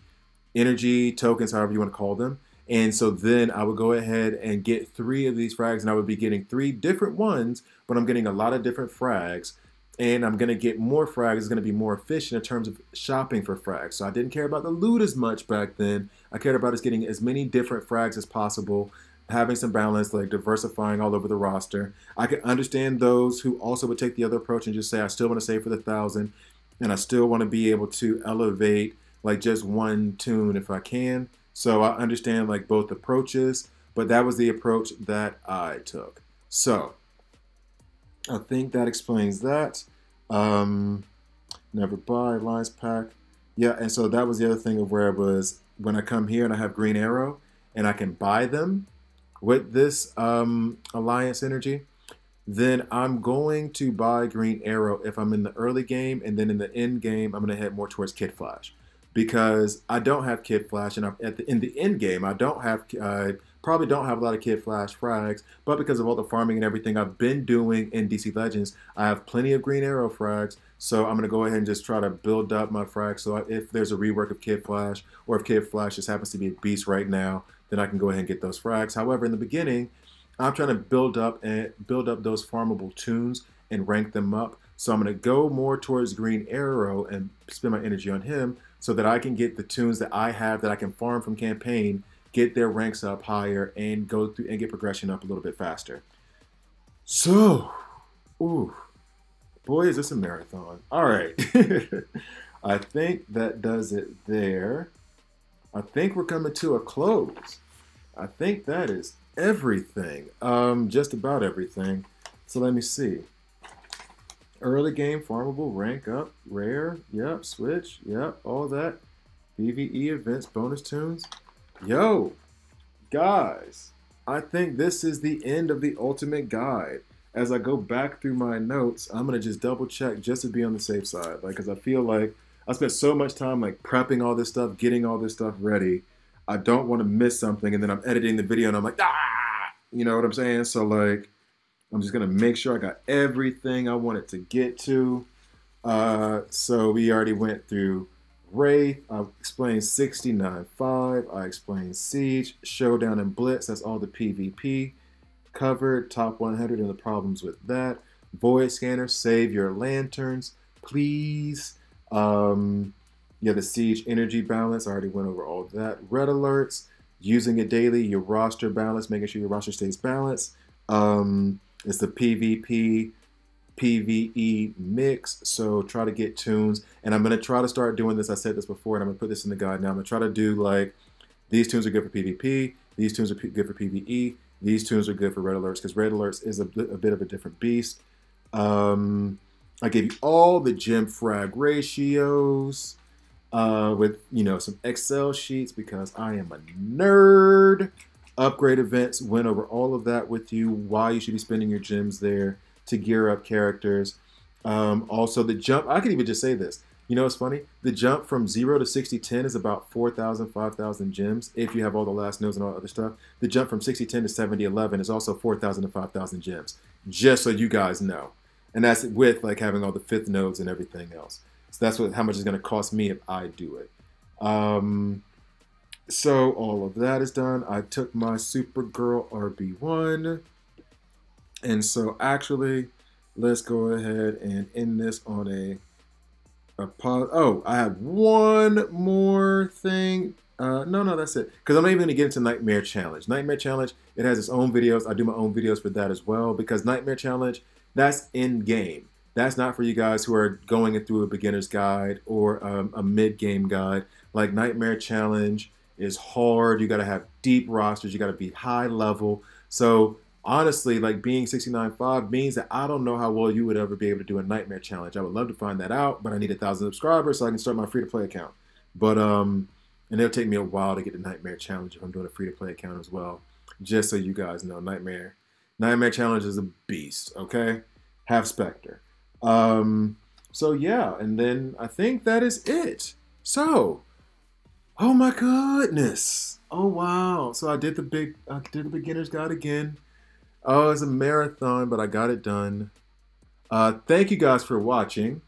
energy tokens, however you want to call them. And so then I would go ahead and get 3 of these frags, and I would be getting 3 different ones, but I'm getting a lot of different frags, and I'm going to get more frags. It's going to be more efficient in terms of shopping for frags. So I didn't care about the loot as much back then. I cared about us getting as many different frags as possible, having some balance, like diversifying all over the roster. I could understand those who also would take the other approach and just say, I still want to save for the 1,000, and I still want to be able to elevate like just one toon if I can. So I understand like both approaches, but that was the approach that I took. So I think that explains that. Never buy, Alliance pack. Yeah, and so that was the other thing of where it was when I come here and I have Green Arrow and I can buy them with this Alliance energy, then I'm going to buy Green Arrow if I'm in the early game, and then in the end game, I'm going to head more towards Kid Flash. Because I don't have Kid Flash, and in the end game, I probably don't have a lot of Kid Flash frags, but because of all the farming and everything I've been doing in DC Legends, I have plenty of Green Arrow frags, so I'm going to go ahead and just try to build up my frags, so if there's a rework of Kid Flash, or if Kid Flash just happens to be a beast right now, then I can go ahead and get those frags. However, in the beginning, I'm trying to build up those farmable toons and rank them up, so I'm going to go more towards Green Arrow and spend my energy on him, so that I can get the toons that I have that I can farm from campaign, get their ranks up higher, and go through and get progression up a little bit faster. So, ooh, boy, is this a marathon. All right. I think that does it there. I think we're coming to a close. I think that is everything. Just about everything. So let me see. Early game, farmable, rank up, rare, yep, switch, yep, all that. PvE events, bonus toons. Yo, guys, I think this is the end of the ultimate guide. As I go back through my notes, I'm going to just double check just to be on the safe side. Because I feel like I spent so much time prepping all this stuff, getting all this stuff ready. I don't want to miss something, and then I'm editing the video and I'm like, ah! You know what I'm saying? So I'm just going to make sure I got everything I wanted to get to. So we already went through Wraith. I explained 69.5. I explained Siege, Showdown, and Blitz. That's all the PvP covered. Top 100 and the problems with that. Void Scanner, save your lanterns, please. Yeah, the Siege energy balance. I already went over all of that. Red alerts, using it daily. Your roster balance, making sure your roster stays balanced. It's the PvP PvE mix, so try to get tunes. And I'm going to try to start doing this. I said this before, and I'm going to put this in the guide now. I'm going to try to do like, these tunes are good for PvP, these tunes are good for PvE, these tunes are good for red alerts, because red alerts is a bit of a different beast. I gave you all the gem frag ratios with, you know, some Excel sheets because I am a nerd. Upgrade events, went over all of that with you, why you should be spending your gems there to gear up characters. Also the jump, I could even just say this. You know, it's funny. The jump from 0 to 6010 is about 4,000, 5,000 gems if you have all the last nodes and all the other stuff. The jump from 6010 to 7011 is also 4,000 to 5,000 gems, just so you guys know. And that's with like having all the 5th nodes and everything else. So that's how much it's going to cost me if I do it. So all of that is done. I took my Supergirl RB1. And so actually, let's go ahead and end this on a pause. Oh, I have one more thing. No, that's it. Because I'm not even going to get into Nightmare Challenge. Nightmare Challenge, it has its own videos. I do my own videos for that as well. Because Nightmare Challenge, that's in-game. That's not for you guys who are going through a beginner's guide or a mid-game guide. Like Nightmare Challenge is hard. You got to have deep rosters. You got to be high level. So honestly, like being 69.5 means that I don't know how well you would ever be able to do a Nightmare Challenge. I would love to find that out, but I need 1,000 subscribers so I can start my free-to-play account. But and it'll take me a while to get the Nightmare Challenge if I'm doing a free-to-play account as well. Just so you guys know, Nightmare Challenge is a beast. Okay, have Spectre. So yeah, and then I think that is it. So, oh my goodness. Oh wow. So I did the beginner's guide again. Oh, it's a marathon, but I got it done. Thank you guys for watching.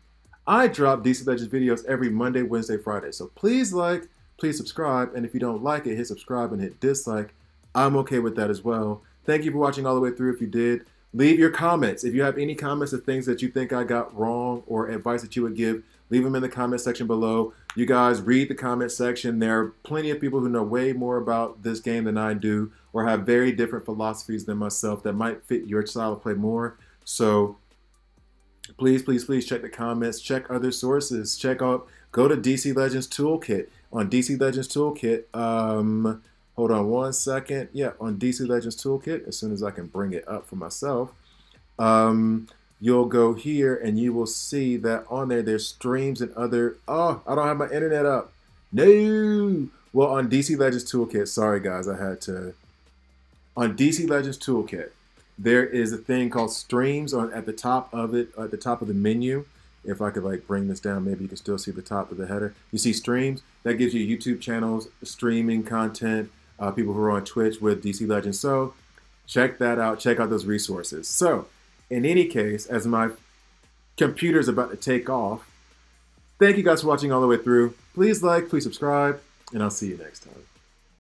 I drop DC Legends videos every Monday, Wednesday, Friday. So please like, please subscribe. And if you don't like it, hit subscribe and hit dislike. I'm okay with that as well. Thank you for watching all the way through. If you did, leave your comments. If you have any comments of things that you think I got wrong or advice that you would give, leave them in the comment section below. You guys read the comment section. There are plenty of people who know way more about this game than I do or have very different philosophies than myself that might fit your style of play more. So please, please, please check the comments. Check other sources. Go to DC Legends Toolkit. On DC Legends Toolkit, hold on one second. Yeah, on DC Legends Toolkit, as soon as I can bring it up for myself, you'll go here and you will see that on there, there's streams and other, oh, I don't have my internet up. No. Well, on DC Legends Toolkit, sorry guys, I had to. On DC Legends Toolkit, there is a thing called streams at the top of it, at the top of the menu. If I could like bring this down, maybe you can still see the top of the header. You see streams, that gives you YouTube channels, streaming content, people who are on Twitch with DC Legends. So check that out, check out those resources. So in any case, as my computer's about to take off, thank you guys for watching all the way through. Please like, please subscribe, and I'll see you next time.